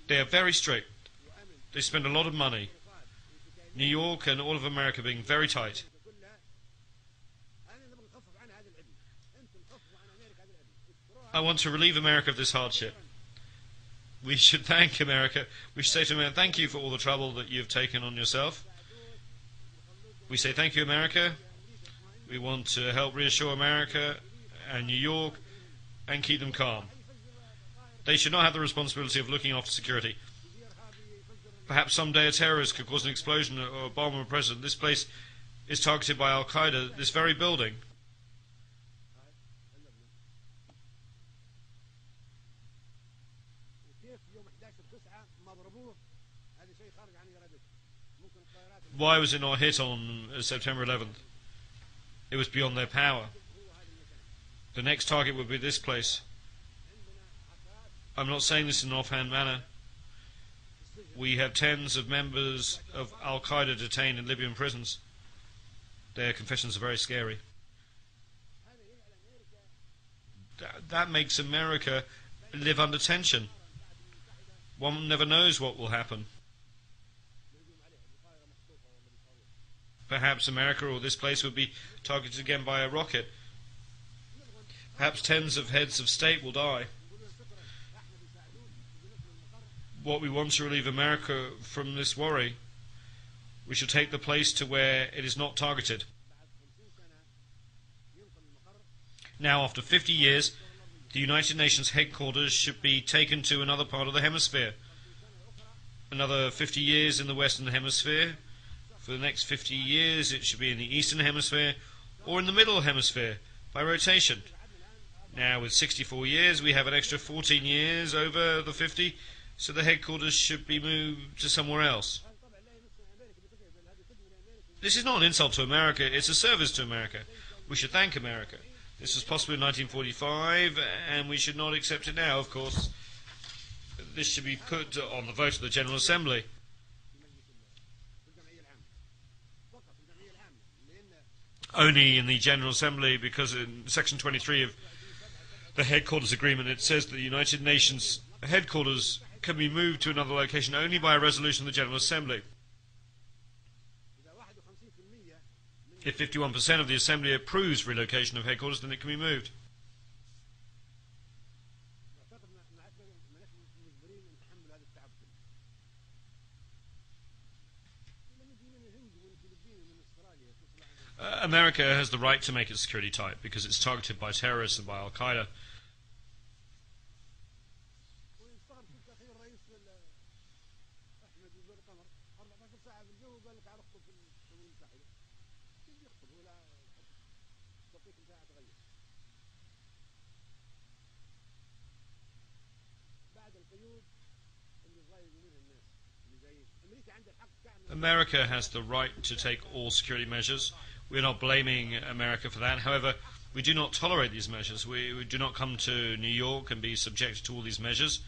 They are very strict. They spend a lot of money. New York and all of America being very tight. I want to relieve America of this hardship. We should thank America. We should say to America, thank you for all the trouble that you've taken on yourself. We say thank you, America. We want to help reassure America and New York and keep them calm. They should not have the responsibility of looking after security. Perhaps someday a terrorist could cause an explosion or bomb a president. This place is targeted by Al-Qaeda, this very building. Why was it not hit on September 11th? It was beyond their power. The next target would be this place. I'm not saying this in an offhand manner. We have tens of members of Al-Qaeda detained in Libyan prisons. Their confessions are very scary. That makes America live under tension. One never knows what will happen. Perhaps America or this place would be targeted again by a rocket. Perhaps tens of heads of state will die. What we want to relieve America from this worry, we should take the place to where it is not targeted. Now, after 50 years, the United Nations headquarters should be taken to another part of the hemisphere. Another 50 years in the Western Hemisphere. For the next 50 years, it should be in the Eastern Hemisphere or in the Middle Hemisphere by rotation. Now, with 64 years, we have an extra 14 years over the 50, so the headquarters should be moved to somewhere else. This is not an insult to America, it's a service to America. We should thank America. This was possible in 1945, and we should not accept it now, of course. this should be put on the vote of the General Assembly. Only in the General Assembly, because in Section 23 of the Headquarters Agreement it says that the United Nations headquarters can be moved to another location only by a resolution of the General Assembly. If 51% of the Assembly approves relocation of headquarters, then it can be moved. America has the right to make its security tight because it's targeted by terrorists and by Al-Qaeda. America has the right to take all security measures. We're not blaming America for that. However, we do not tolerate these measures. We do not come to New York and be subjected to all these measures.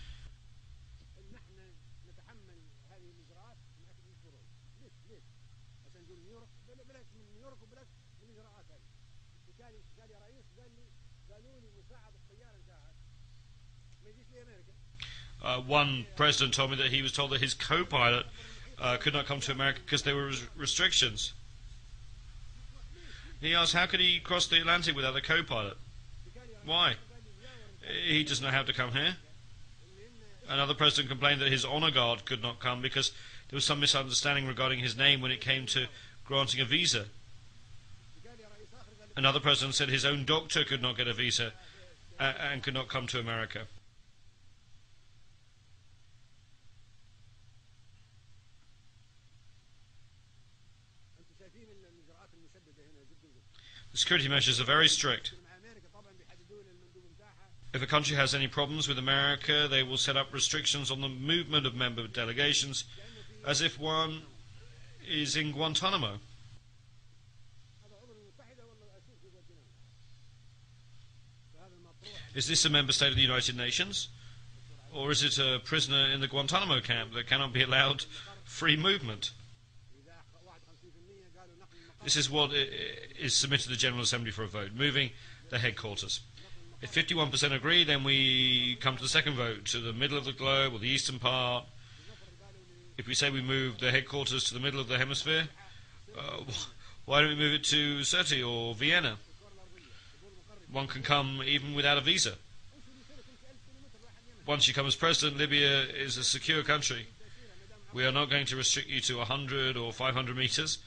One president told me that he was told that his co-pilot could not come to America because there were restrictions. He asked how could he cross the Atlantic without a co-pilot? Why? He doesn't know how to come here. Another president complained that his honor guard could not come because there was some misunderstanding regarding his name when it came to granting a visa. Another president said his own doctor could not get a visa and could not come to America. The security measures are very strict. If a country has any problems with America, they will set up restrictions on the movement of member delegations, as if one is in Guantanamo. Is this a member state of the United Nations? Or is it a prisoner in the Guantanamo camp that cannot be allowed free movement? This is what is submitted to the General Assembly for a vote, moving the headquarters. If 51% agree, then we come to the second vote, to the middle of the globe or the eastern part. If we say we move the headquarters to the middle of the hemisphere, why don't we move it to Sirte or Vienna? One can come even without a visa. Once you come as president, Libya is a secure country. We are not going to restrict you to 100 or 500 meters.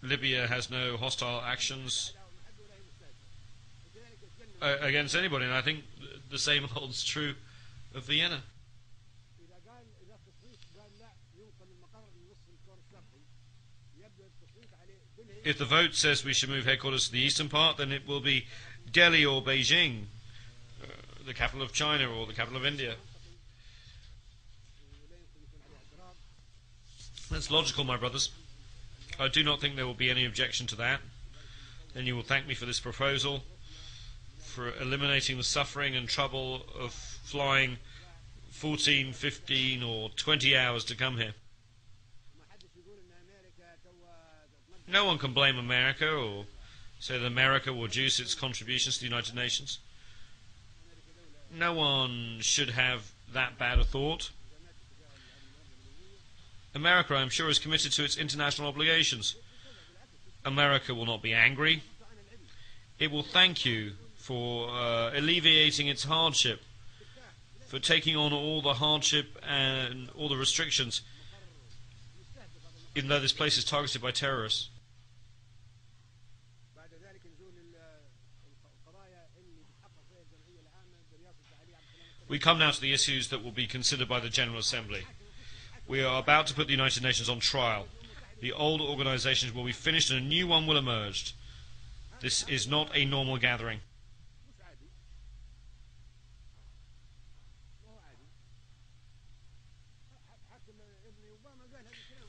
Libya has no hostile actions against anybody, and I think the same holds true of Vienna. If the vote says we should move headquarters to the eastern part, then it will be Delhi or Beijing, the capital of China or the capital of India. That's logical, my brothers. I do not think there will be any objection to that. Then you will thank me for this proposal, for eliminating the suffering and trouble of flying 14, 15 or 20 hours to come here. No one can blame America or say that America will reduce its contributions to the United Nations. No one should have that bad a thought. America, I'm sure, is committed to its international obligations. America will not be angry. It will thank you for alleviating its hardship, for taking on all the hardship and all the restrictions, even though this place is targeted by terrorists. We come now to the issues that will be considered by the General Assembly. We are about to put the United Nations on trial. The old organizations will be finished and a new one will emerge. This is not a normal gathering.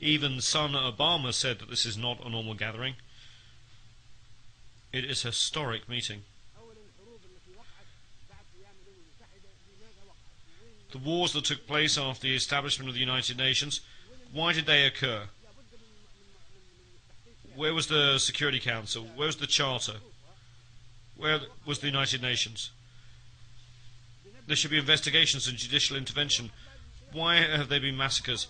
Even son Obama said that this is not a normal gathering. It is a historic meeting. The wars that took place after the establishment of the United Nations, why did they occur? Where was the Security Council? Where was the Charter? Where was the United Nations? There should be investigations and judicial intervention. Why have there been massacres?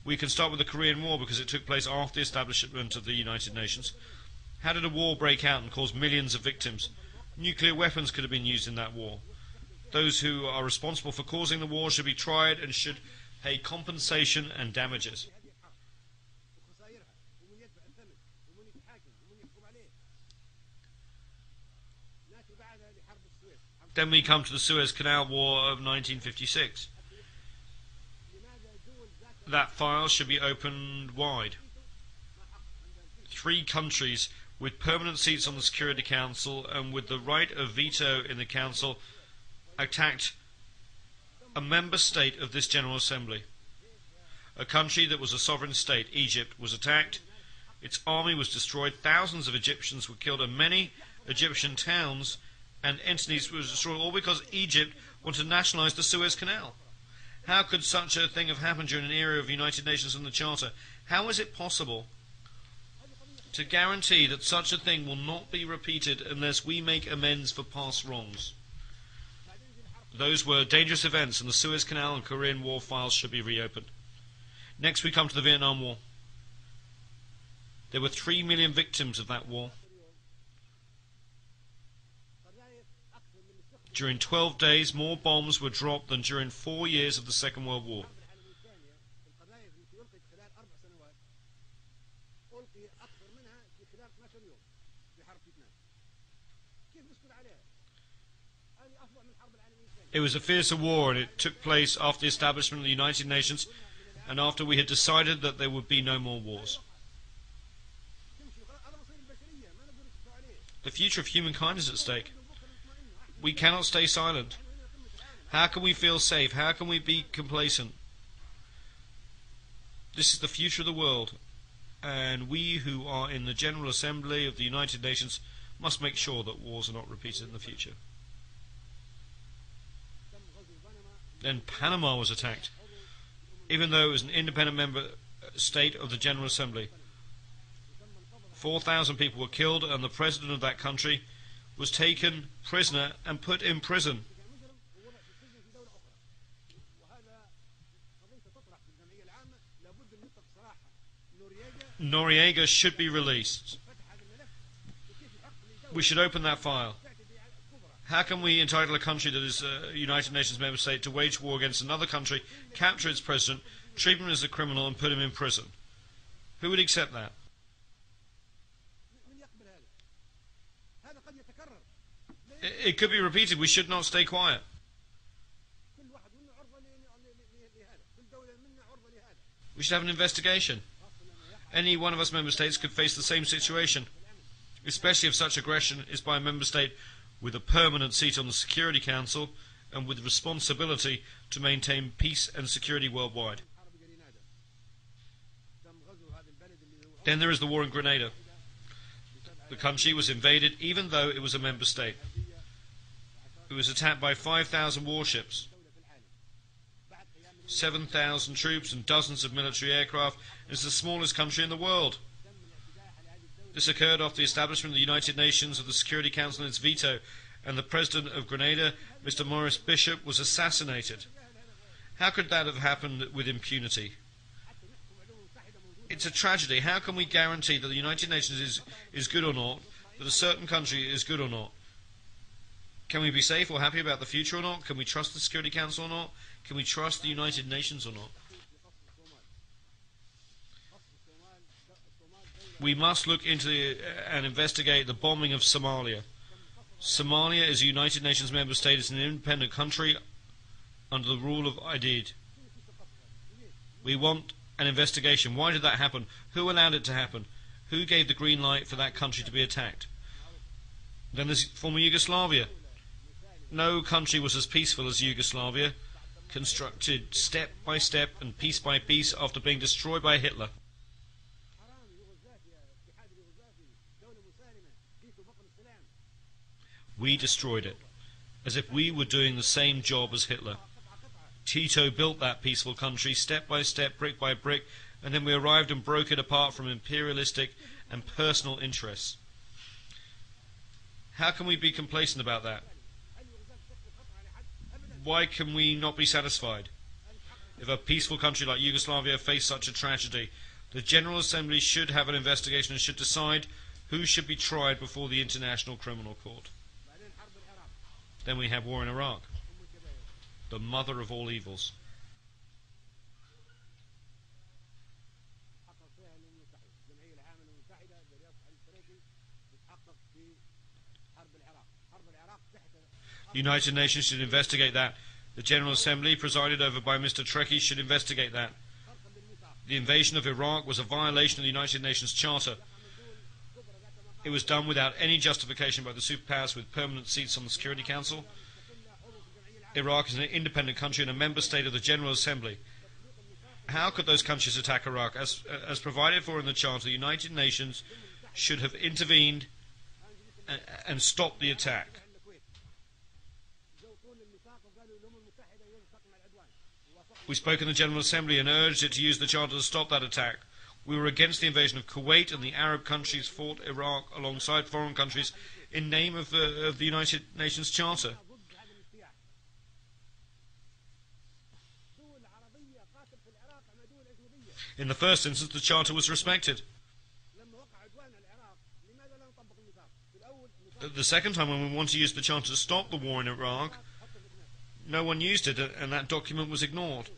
We can start with the Korean War because it took place after the establishment of the United Nations. How did a war break out and cause millions of victims? Nuclear weapons could have been used in that war. Those who are responsible for causing the war should be tried and should pay compensation and damages. Then we come to the Suez Canal War of 1956. That file should be opened wide. 3 countries with permanent seats on the Security Council and with the right of veto in the Council attacked a member state of this General Assembly. A country that was a sovereign state, Egypt, was attacked. Its army was destroyed. Thousands of Egyptians were killed and many Egyptian towns and entities were destroyed, all because Egypt wanted to nationalise the Suez Canal. How could such a thing have happened during an era of United Nations and the Charter? How is it possible to guarantee that such a thing will not be repeated unless we make amends for past wrongs? Those were dangerous events, and the Suez Canal and Korean War files should be reopened. Next we come to the Vietnam War. There were 3 million victims of that war. During 12 days, more bombs were dropped than during 4 years of the Second World War. It was a fiercer war, and it took place after the establishment of the United Nations and after we had decided that there would be no more wars. The future of humankind is at stake. We cannot stay silent. How can we feel safe? How can we be complacent? This is the future of the world, and we who are in the General Assembly of the United Nations must make sure that wars are not repeated in the future. Then Panama was attacked, even though it was an independent member state of the General Assembly. 4,000 people were killed, and the president of that country was taken prisoner and put in prison. Noriega should be released. We should open that file. How can we entitle a country that is a United Nations member state to wage war against another country, capture its president, treat him as a criminal and put him in prison? Who would accept that? It could be repeated. We should not stay quiet. We should have an investigation. Any one of us member states could face the same situation, especially if such aggression is by a member state with a permanent seat on the Security Council and with responsibility to maintain peace and security worldwide. Then there is the war in Grenada. The country was invaded even though it was a member state. It was attacked by 5,000 warships, 7,000 troops and dozens of military aircraft. It's the smallest country in the world. This occurred after the establishment of the United Nations, of the Security Council and its veto, and the President of Grenada, Mr. Maurice Bishop, was assassinated. How could that have happened with impunity? It's a tragedy. How can we guarantee that the United Nations is good or not, that a certain country is good or not? Can we be safe or happy about the future or not? Can we trust the Security Council or not? Can we trust the United Nations or not? We must look into and investigate the bombing of Somalia. Somalia is a United Nations member state. It's an independent country under the rule of IDID. We want an investigation. Why did that happen? Who allowed it to happen? Who gave the green light for that country to be attacked? Then there's former Yugoslavia. No country was as peaceful as Yugoslavia, constructed step by step and piece by piece after being destroyed by Hitler. We destroyed it. as if we were doing the same job as Hitler. Tito built that peaceful country step by step, brick by brick, and then we arrived and broke it apart from imperialistic and personal interests. How can we be complacent about that? Why can we not be satisfied? If a peaceful country like Yugoslavia faced such a tragedy, the General Assembly should have an investigation and should decide who should be tried before the International Criminal Court. Then we have war in Iraq, the mother of all evils. The United Nations should investigate that. The General Assembly, presided over by Mr. Trekkie, should investigate that. The invasion of Iraq was a violation of the United Nations Charter. It was done without any justification by the superpowers with permanent seats on the Security Council. Iraq is an independent country and a member state of the General Assembly. How could those countries attack Iraq? As provided for in the Charter, the United Nations should have intervened and stopped the attack. We spoke in the General Assembly and urged it to use the Charter to stop that attack. We were against the invasion of Kuwait, and the Arab countries fought Iraq alongside foreign countries in name of the United Nations Charter. In the first instance, the Charter was respected. The second time, when we wanted to use the Charter to stop the war in Iraq, no one used it, and that document was ignored.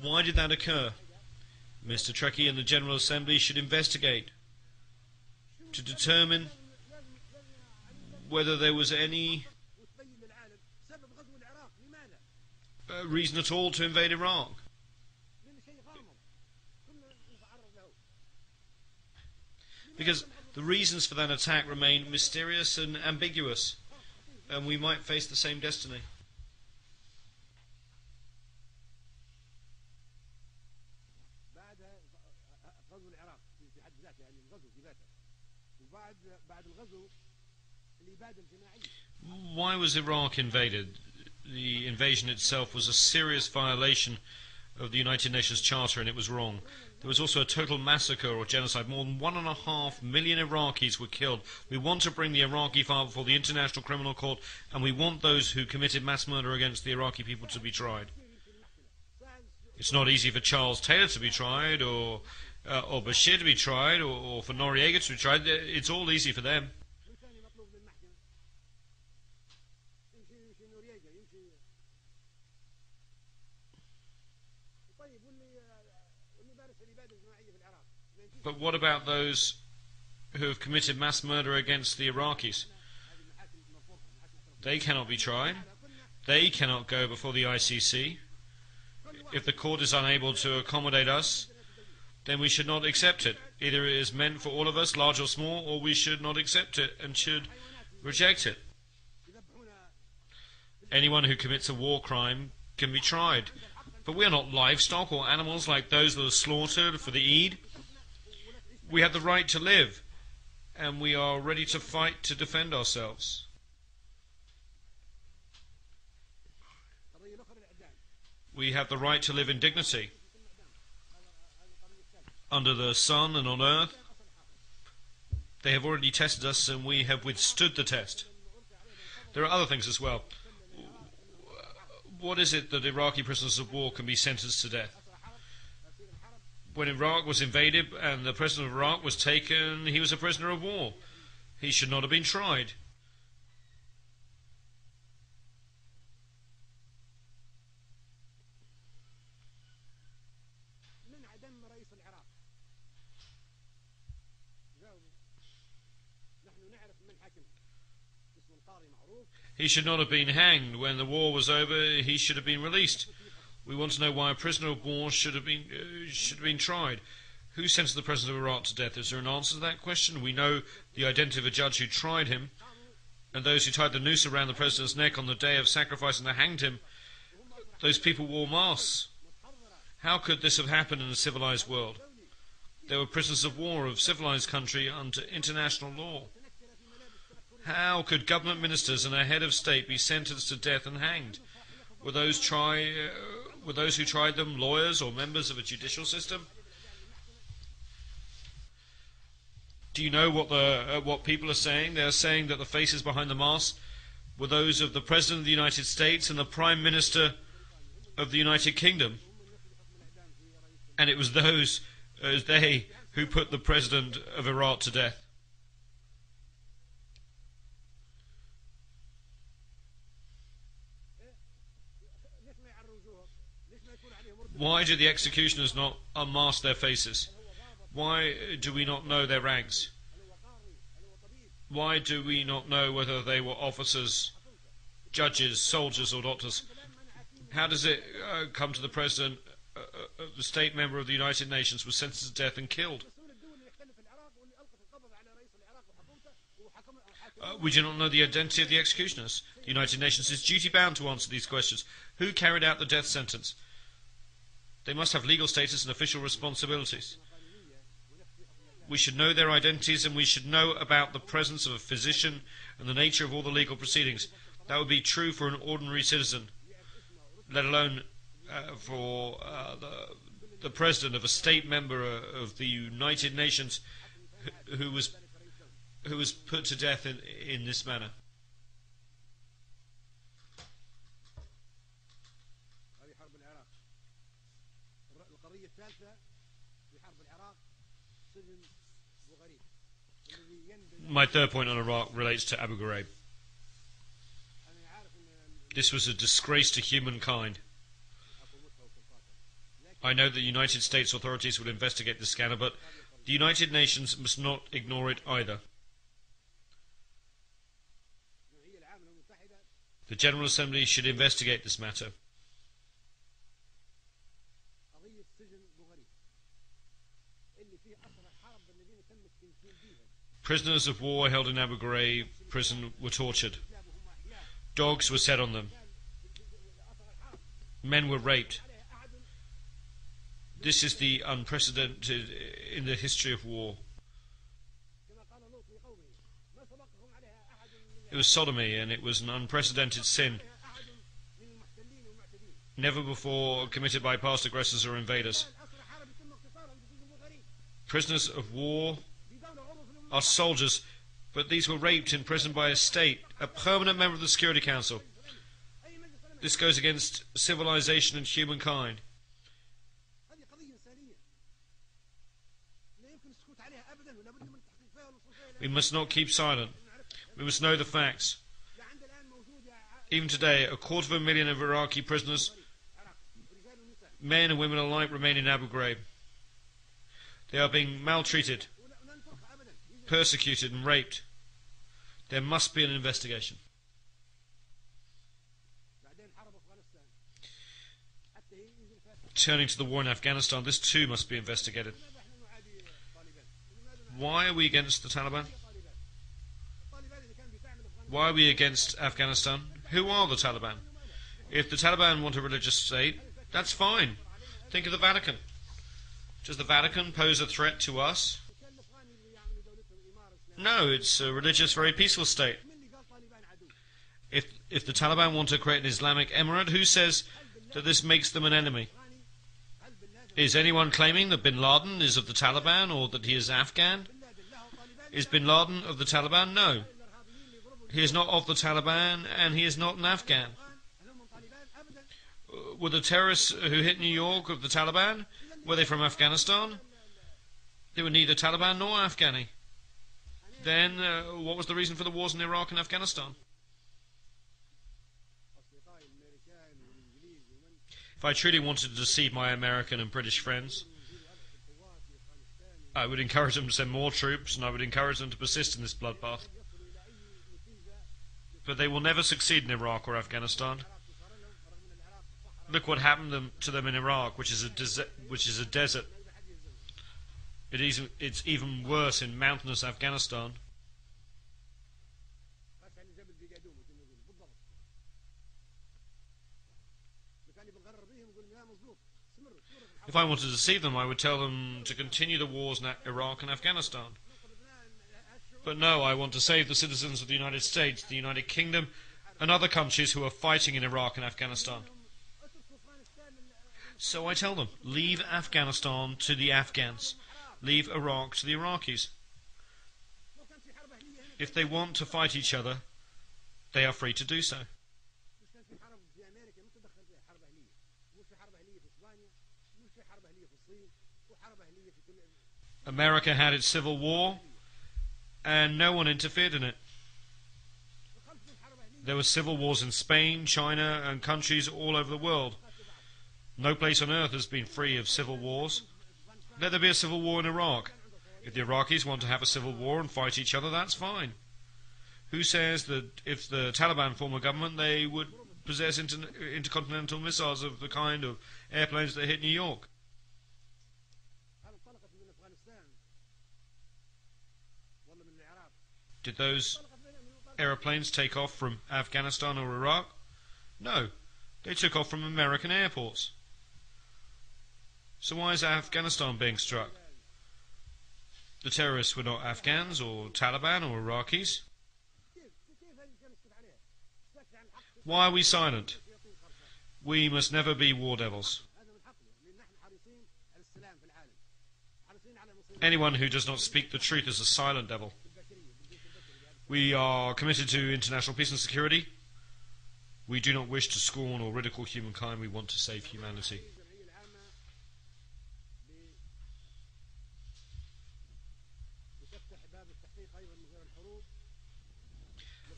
Why did that occur? Mr. Trekkie and the General Assembly should investigate to determine whether there was any reason at all to invade Iraq. Because the reasons for that attack remain mysterious and ambiguous, and we might face the same destiny. Why was Iraq invaded? The invasion itself was a serious violation of the United Nations Charter, and it was wrong. There was also a total massacre or genocide. More than 1.5 million Iraqis were killed. We want to bring the Iraqi file before the International Criminal Court, and we want those who committed mass murder against the Iraqi people to be tried. It's not easy for Charles Taylor to be tried, or Bashir to be tried, or for Noriega to be tried. It's all easy for them. But what about those who have committed mass murder against the Iraqis? They cannot be tried. They cannot go before the ICC. If the court is unable to accommodate us, then we should not accept it. Either it is meant for all of us, large or small, or we should not accept it and should reject it. Anyone who commits a war crime can be tried. But we are not livestock or animals like those that are slaughtered for the Eid. We have the right to live, and we are ready to fight to defend ourselves. We have the right to live in dignity under the sun and on earth. They have already tested us, and we have withstood the test. There are other things as well. What is it that Iraqi prisoners of war can be sentenced to death? When Iraq was invaded and the president of Iraq was taken, he was a prisoner of war. He should not have been tried. He should not have been hanged. When the war was over, he should have been released. We want to know why a prisoner of war should have been tried. Who sentenced the president of Iraq to death? Is there an answer to that question? We know the identity of a judge who tried him, and those who tied the noose around the president's neck on the day of sacrifice and hanged him. Those people wore masks. How could this have happened in a civilized world? They were prisoners of war of civilized country under international law. How could government ministers and a head of state be sentenced to death and hanged? Were those who tried them lawyers or members of a judicial system? Do you know what people are saying? They are saying that the faces behind the masks were those of the President of the United States and the Prime Minister of the United Kingdom. And it was they who put the President of Iraq to death. Why do the executioners not unmask their faces? Why do we not know their ranks? Why do we not know whether they were officers, judges, soldiers or doctors? How does it come to the President, the state member of the United Nations, was sentenced to death and killed? We do not know the identity of the executioners. The United Nations is duty-bound to answer these questions. Who carried out the death sentence? They must have legal status and official responsibilities. We should know their identities, and we should know about the presence of a physician and the nature of all the legal proceedings. That would be true for an ordinary citizen, let alone for the president of a state member of the United Nations who was put to death in this manner. My third point on Iraq relates to Abu Ghraib. This was a disgrace to humankind. I know that the United States authorities will investigate the scandal, but the United Nations must not ignore it either. The General Assembly should investigate this matter. Prisoners of war held in Abu Ghraib prison were tortured. Dogs were set on them. Men were raped. This is the unprecedented in the history of war. It was sodomy, and it was an unprecedented sin, never before committed by past aggressors or invaders. Prisoners of war are soldiers, but these were raped in prison by a state, a permanent member of the Security Council. This goes against civilization and humankind. We must not keep silent. We must know the facts. Even today, 250,000 of Iraqi prisoners, men and women alike, remain in Abu Ghraib. They are being maltreated, persecuted and raped. There must be an investigation. Turning to the war in Afghanistan, this too must be investigated. Why are we against the Taliban? Why are we against Afghanistan? Who are the Taliban? If the Taliban want a religious state, that's fine. Think of the Vatican. Does the Vatican pose a threat to us? No, it's a religious, very peaceful state. If the Taliban want to create an Islamic emirate, who says that this makes them an enemy? Is anyone claiming that bin Laden is of the Taliban or that he is Afghan? Is bin Laden of the Taliban? No. He is not of the Taliban and he is not an Afghan. Were the terrorists who hit New York of the Taliban? Were they from Afghanistan? They were neither Taliban nor Afghani. Then what was the reason for the wars in Iraq and Afghanistan? If I truly wanted to deceive my American and British friends, I would encourage them to send more troops, and I would encourage them to persist in this bloodbath. But they will never succeed in Iraq or Afghanistan. Look what happened to them in Iraq, which is a desert. It's even worse in mountainous Afghanistan. If I wanted to deceive them, I would tell them to continue the wars in Iraq and Afghanistan. But no, I want to save the citizens of the United States, the United Kingdom, and other countries who are fighting in Iraq and Afghanistan. So I tell them, leave Afghanistan to the Afghans. Leave Iraq to the Iraqis. If they want to fight each other, they are free to do so. America had its civil war, and no one interfered in it. There were civil wars in Spain, China, and countries all over the world. No place on earth has been free of civil wars. Let there be a civil war in Iraq. If the Iraqis want to have a civil war and fight each other, that's fine. Who says that if the Taliban form a government, they would possess intercontinental missiles of the kind of airplanes that hit New York? Did those aeroplanes take off from Afghanistan or Iraq? No, they took off from American airports. So why is Afghanistan being struck? The terrorists were not Afghans or Taliban or Iraqis. Why are we silent? We must never be war devils. Anyone who does not speak the truth is a silent devil. We are committed to international peace and security. We do not wish to scorn or ridicule humankind. We want to save humanity.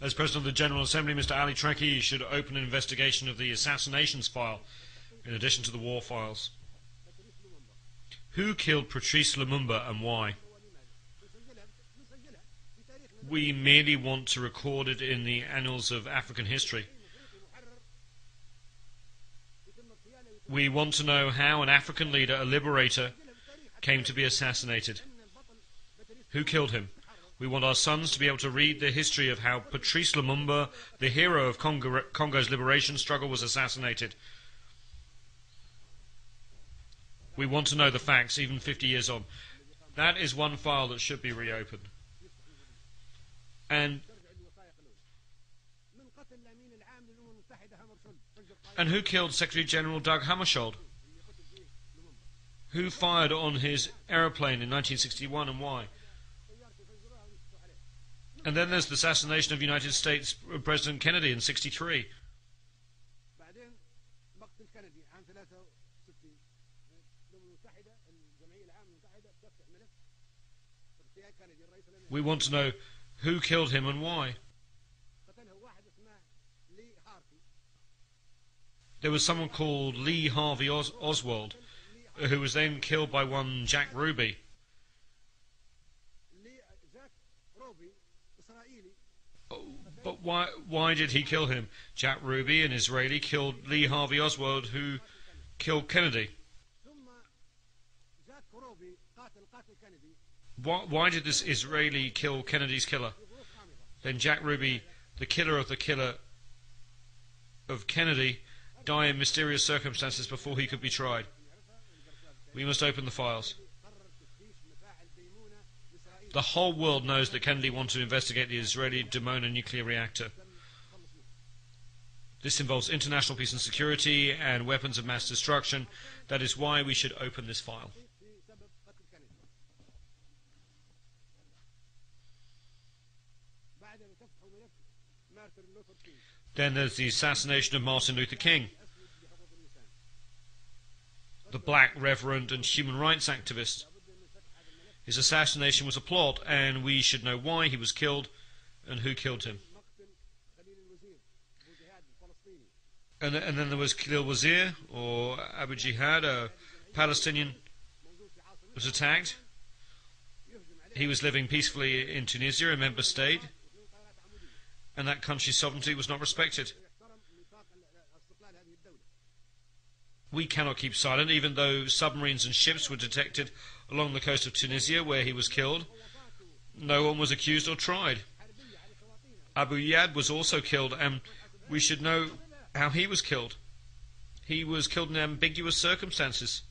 As President of the General Assembly, Mr. Ali Trekkie should open an investigation of the assassinations file, in addition to the war files. Who killed Patrice Lumumba and why? We merely want to record it in the annals of African history. We want to know how an African leader, a liberator, came to be assassinated. Who killed him? We want our sons to be able to read the history of how Patrice Lumumba, the hero of Congo's liberation struggle, was assassinated. We want to know the facts, even 50 years on. That is one file that should be reopened. And who killed Secretary General Doug Hammarskjöld? Who fired on his aeroplane in 1961 and why? And then there's the assassination of United States President Kennedy in 1963. We want to know who killed him and why. There was someone called Lee Harvey Oswald, who was then killed by one Jack Ruby. But why did he kill him? Jack Ruby, an Israeli, killed Lee Harvey Oswald, who killed Kennedy. Why did this Israeli kill Kennedy's killer? Then Jack Ruby, the killer of Kennedy, died in mysterious circumstances before he could be tried. We must open the files. The whole world knows that Kennedy wanted to investigate the Israeli Dimona nuclear reactor. This involves international peace and security and weapons of mass destruction. That is why we should open this file. Then there's the assassination of Martin Luther King, the black reverend and human rights activist. His assassination was a plot, and we should know why he was killed and who killed him. And then there was Khalil Wazir, or Abu Jihad, a Palestinian, was attacked. He was living peacefully in Tunisia, a member state, and that country's sovereignty was not respected. We cannot keep silent, even though submarines and ships were detected along the coast of Tunisia where he was killed. No one was accused or tried. Abu Yad was also killed, and we should know how he was killed. He was killed in ambiguous circumstances.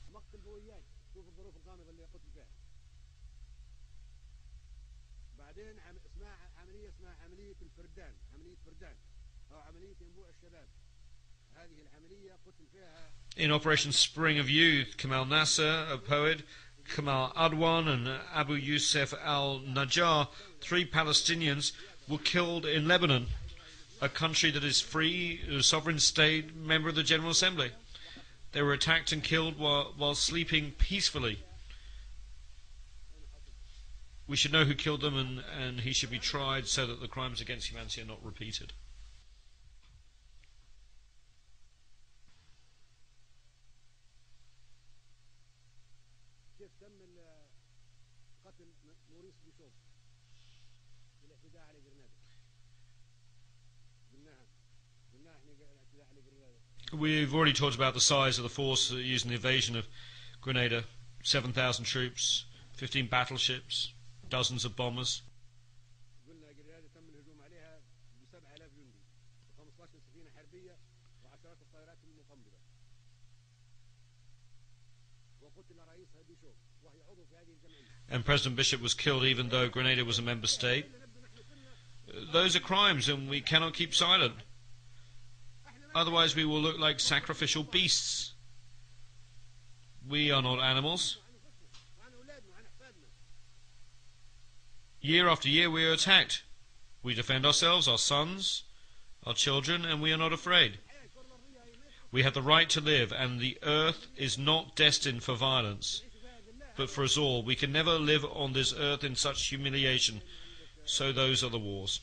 In Operation Spring of Youth, Kamal Nasser, a poet, Kamal Adwan and Abu Yusuf al-Najjar, 3 Palestinians, were killed in Lebanon, a country that is free, a sovereign state, member of the General Assembly. They were attacked and killed while sleeping peacefully. We should know who killed them, and he should be tried so that the crimes against humanity are not repeated. We've already talked about the size of the force used in the invasion of Grenada. 7,000 troops, 15 battleships, dozens of bombers. And President Bishop was killed even though Grenada was a member state. Those are crimes, and we cannot keep silent. Otherwise we will look like sacrificial beasts. We are not animals. Year after year we are attacked. We defend ourselves, our sons, our children, and we are not afraid. We have the right to live, and the earth is not destined for violence, but for us all. We can never live on this earth in such humiliation. So those are the wars.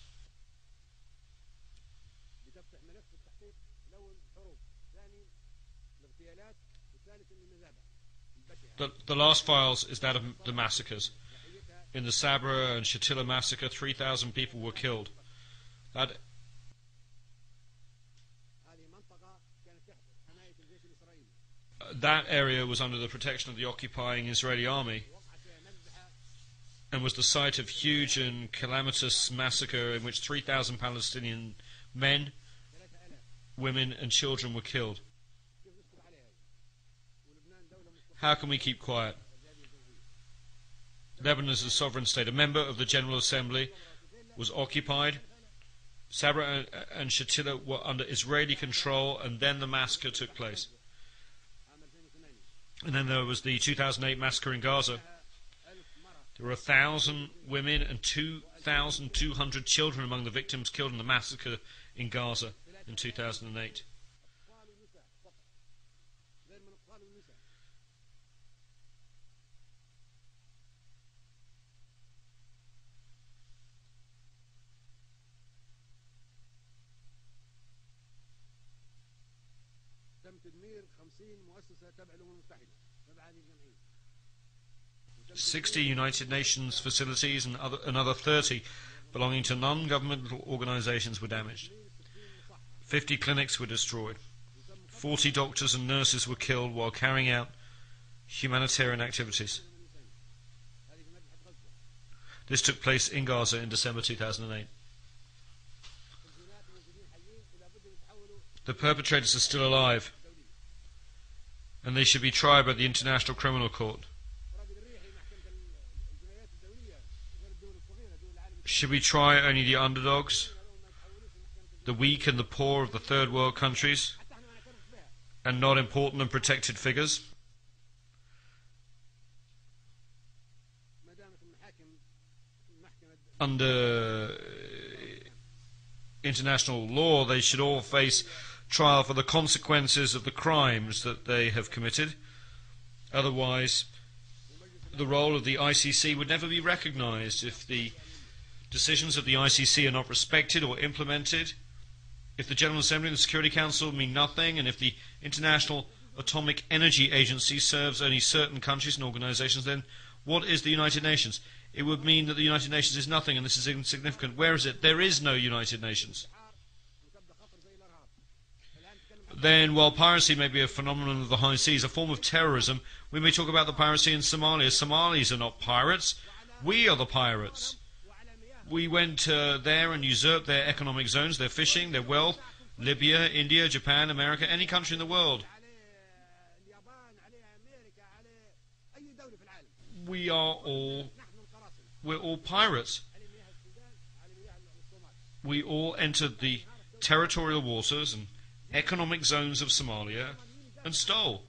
The last files is that of the massacres. In the Sabra and Shatila massacre, 3,000 people were killed. That area was under the protection of the occupying Israeli army and was the site of huge and calamitous massacre in which 3,000 Palestinian men, women and children were killed. How can we keep quiet? Lebanon is a sovereign state. A member of the General Assembly was occupied. Sabra and Shatila were under Israeli control, and then the massacre took place. And then there was the 2008 massacre in Gaza. There were 1,000 women and 2,200 children among the victims killed in the massacre in Gaza in 2008. تدمير 50 مؤسسة تابعة للأمم المتحدة تبع هذه الجمعية. 60 United Nations facilities and another 30 belonging to non-governmental organizations were damaged. 50 clinics were destroyed. 40 doctors and nurses were killed while carrying out humanitarian activities. This took place in Gaza in December 2008. The perpetrators are still alive, and they should be tried by the International Criminal Court. Should we try only the underdogs, the weak and the poor of the third world countries, and not important and protected figures? Under international law, they should all face trial for the consequences of the crimes that they have committed. Otherwise, the role of the ICC would never be recognized. If the decisions of the ICC are not respected or implemented, if the General Assembly and the Security Council mean nothing, and if the International Atomic Energy Agency serves only certain countries and organizations, then what is the United Nations? It would mean that the United Nations is nothing, and this is insignificant. Where is it? There is no United Nations. Then, while piracy may be a phenomenon of the high seas, a form of terrorism, we may talk about the piracy in Somalia. Somalis are not pirates. We are the pirates. We went there and usurped their economic zones, their fishing, their wealth. Libya, India, Japan, America, any country in the world. We're all pirates. we all entered the territorial waters and economic zones of Somalia and stole.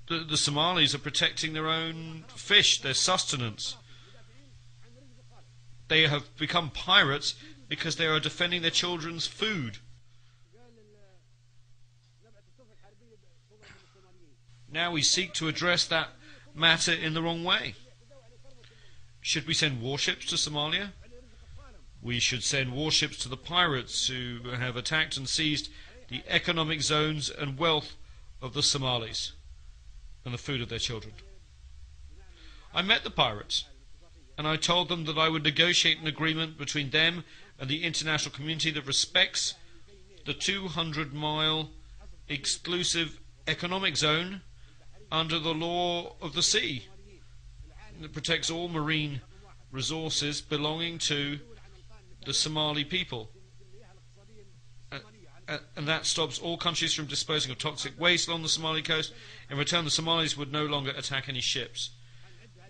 The Somalis are protecting their own fish, their sustenance. They have become pirates because they are defending their children's food. Now we seek to address that matter in the wrong way. Should we send warships to Somalia? We should send warships to the pirates who have attacked and seized the economic zones and wealth of the Somalis and the food of their children. I met the pirates, and I told them that I would negotiate an agreement between them and the international community that respects the 200-mile exclusive economic zone under the law of the sea. It protects all marine resources belonging to the Somali people. And that stops all countries from disposing of toxic waste along the Somali coast. In return, the Somalis would no longer attack any ships.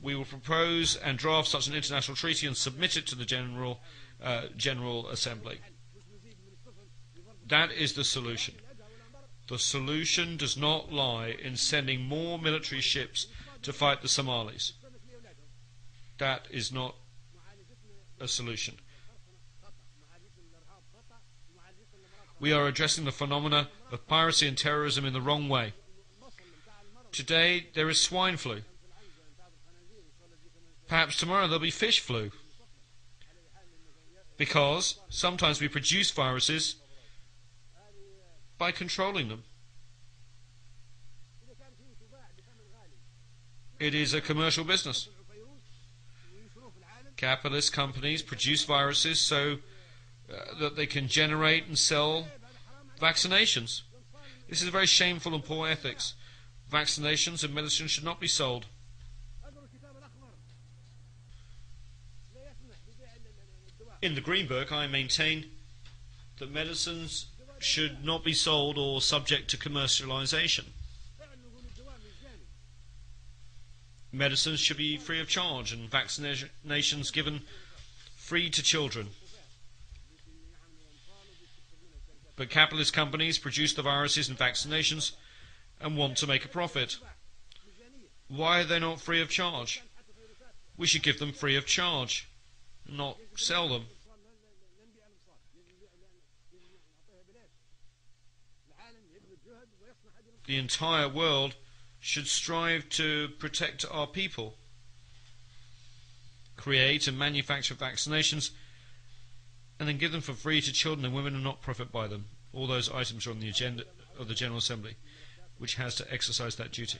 We will propose and draft such an international treaty and submit it to the General Assembly. That is the solution. The solution does not lie in sending more military ships to fight the Somalis. That is not a solution. We are addressing the phenomena of piracy and terrorism in the wrong way. Today there is swine flu. Perhaps tomorrow there'll be fish flu. Because sometimes we produce viruses by controlling them. It is a commercial business. Capitalist companies produce viruses so that they can generate and sell vaccinations. This is very shameful and poor ethics. Vaccinations and medicine should not be sold. In the Green Book, I maintain that medicines should not be sold or subject to commercialization. Medicines should be free of charge and vaccinations given free to children. But capitalist companies produce the viruses and vaccinations and want to make a profit. Why are they not free of charge? We should give them free of charge, not sell them. The entire world should strive to protect our people, create and manufacture vaccinations, and then give them for free to children and women and not profit by them. All those items are on the agenda of the General Assembly, which has to exercise that duty.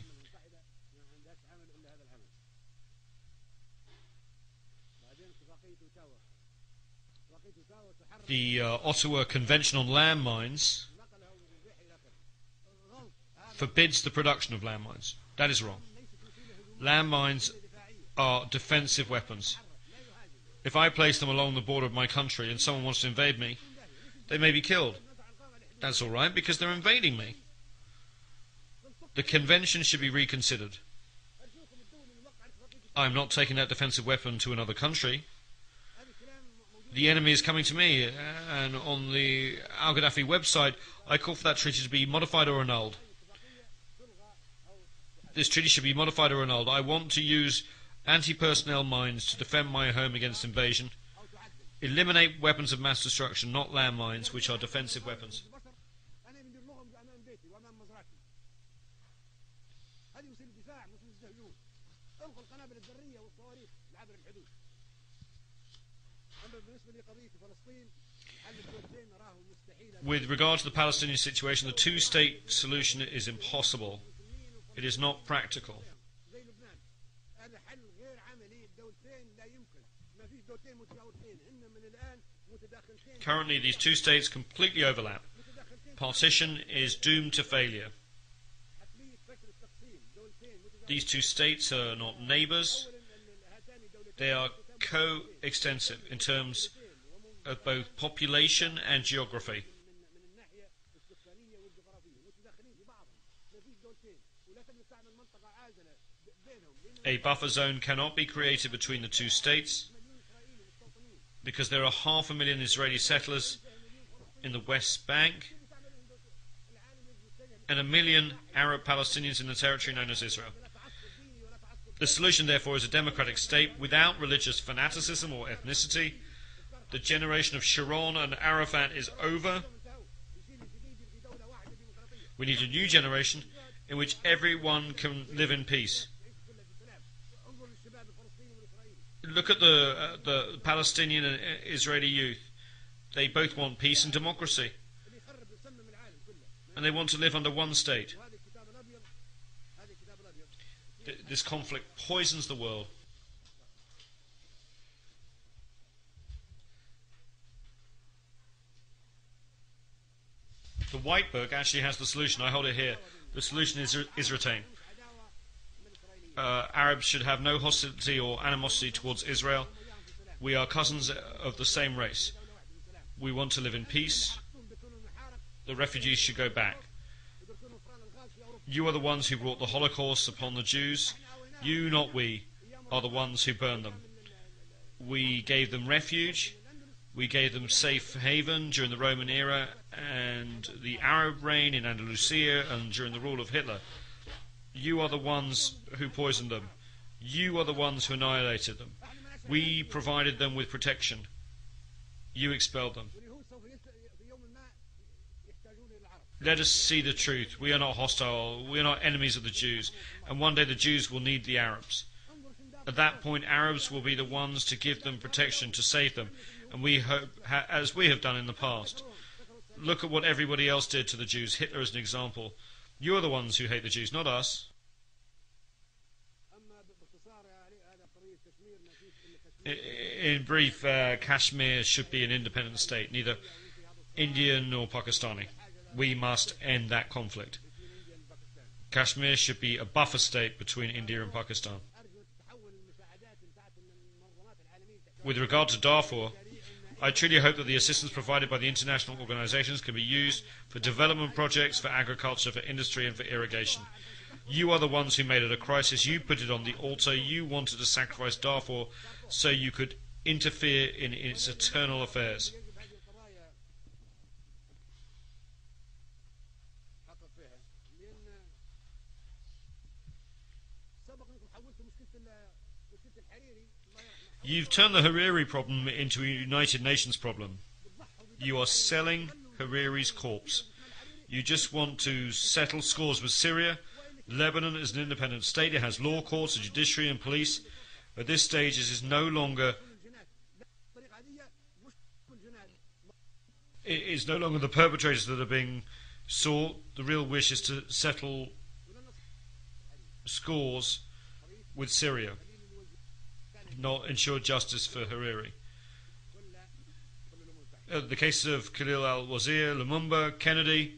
The Ottawa Convention on Landmines forbids the production of landmines. That is wrong. Landmines are defensive weapons. If I place them along the border of my country and someone wants to invade me, they may be killed. That's all right, because they're invading me. The convention should be reconsidered. I'm not taking that defensive weapon to another country. The enemy is coming to me, and on the Gaddafi website, I call for that treaty to be modified or annulled. This treaty should be modified or annulled. I want to use anti-personnel mines to defend my home against invasion. Eliminate weapons of mass destruction, not landmines, which are defensive weapons. With regard to the Palestinian situation, the two-state solution is impossible. It is not practical. Currently, these two states completely overlap. Partition is doomed to failure. These two states are not neighbours. They are co-extensive in terms of both population and geography. A buffer zone cannot be created between the two states. because there are 500,000 Israeli settlers in the West Bank and 1 million Arab Palestinians in the territory known as Israel. The solution, therefore, is a democratic state without religious fanaticism or ethnicity. The generation of Sharon and Arafat is over. We need a new generation in which everyone can live in peace. Look at the Palestinian and Israeli youth. They both want peace and democracy. And they want to live under one state. This conflict poisons the world. The white book actually has the solution. I hold it here. The solution is retained. Arabs should have no hostility or animosity towards Israel. We are cousins of the same race. We want to live in peace. The refugees should go back. You are the ones who brought the Holocaust upon the Jews. You, not we, are the ones who burned them. We gave them refuge. We gave them safe haven during the Roman era and the Arab reign in Andalusia and during the rule of Hitler. You are the ones who poisoned them. You are the ones who annihilated them. We provided them with protection. You expelled them. Let us see the truth. We are not hostile. We are not enemies of the Jews. And one day the Jews will need the Arabs. At that point, Arabs will be the ones to give them protection, to save them. And we hope, as we have done in the past. Look at what everybody else did to the Jews. Hitler is an example. You are the ones who hate the Jews, not us. In brief, Kashmir should be an independent state, neither Indian nor Pakistani. We must end that conflict. Kashmir should be a buffer state between India and Pakistan. With regard to Darfur, I truly hope that the assistance provided by the international organisations can be used for development projects, for agriculture, for industry and for irrigation. You are the ones who made it a crisis. You put it on the altar. You wanted to sacrifice Darfur so you could interfere in its eternal affairs. You've turned the Hariri problem into a United Nations problem. You are selling Hariri's corpse. You just want to settle scores with Syria. Lebanon is an independent state. It has law courts, a judiciary and police. At this stage, it is no longer the perpetrators that are being sought. The real wish is to settle scores with Syria, not ensure justice for Hariri. The cases of Khalil al-Wazir, Lumumba, Kennedy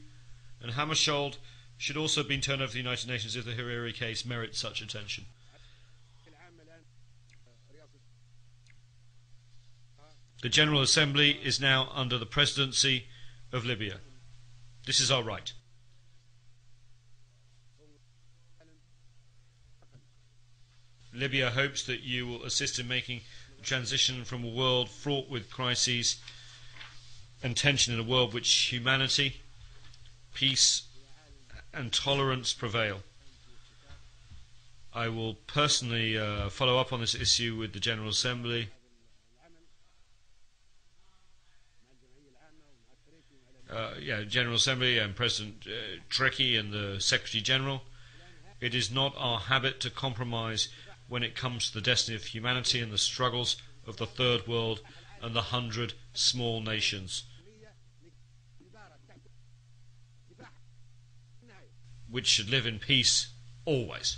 and Hammarskjöld should also have been turned over to the United Nations if the Hariri case merits such attention. The General Assembly is now under the presidency of Libya. This is our right. Libya hopes that you will assist in making the transition from a world fraught with crises and tension in a world which humanity, peace and tolerance prevail. I will personally follow up on this issue with the General Assembly. General Assembly and President Trekkie and the Secretary General. It is not our habit to compromise when it comes to the destiny of humanity and the struggles of the Third World and the 100 small nations, which should live in peace always.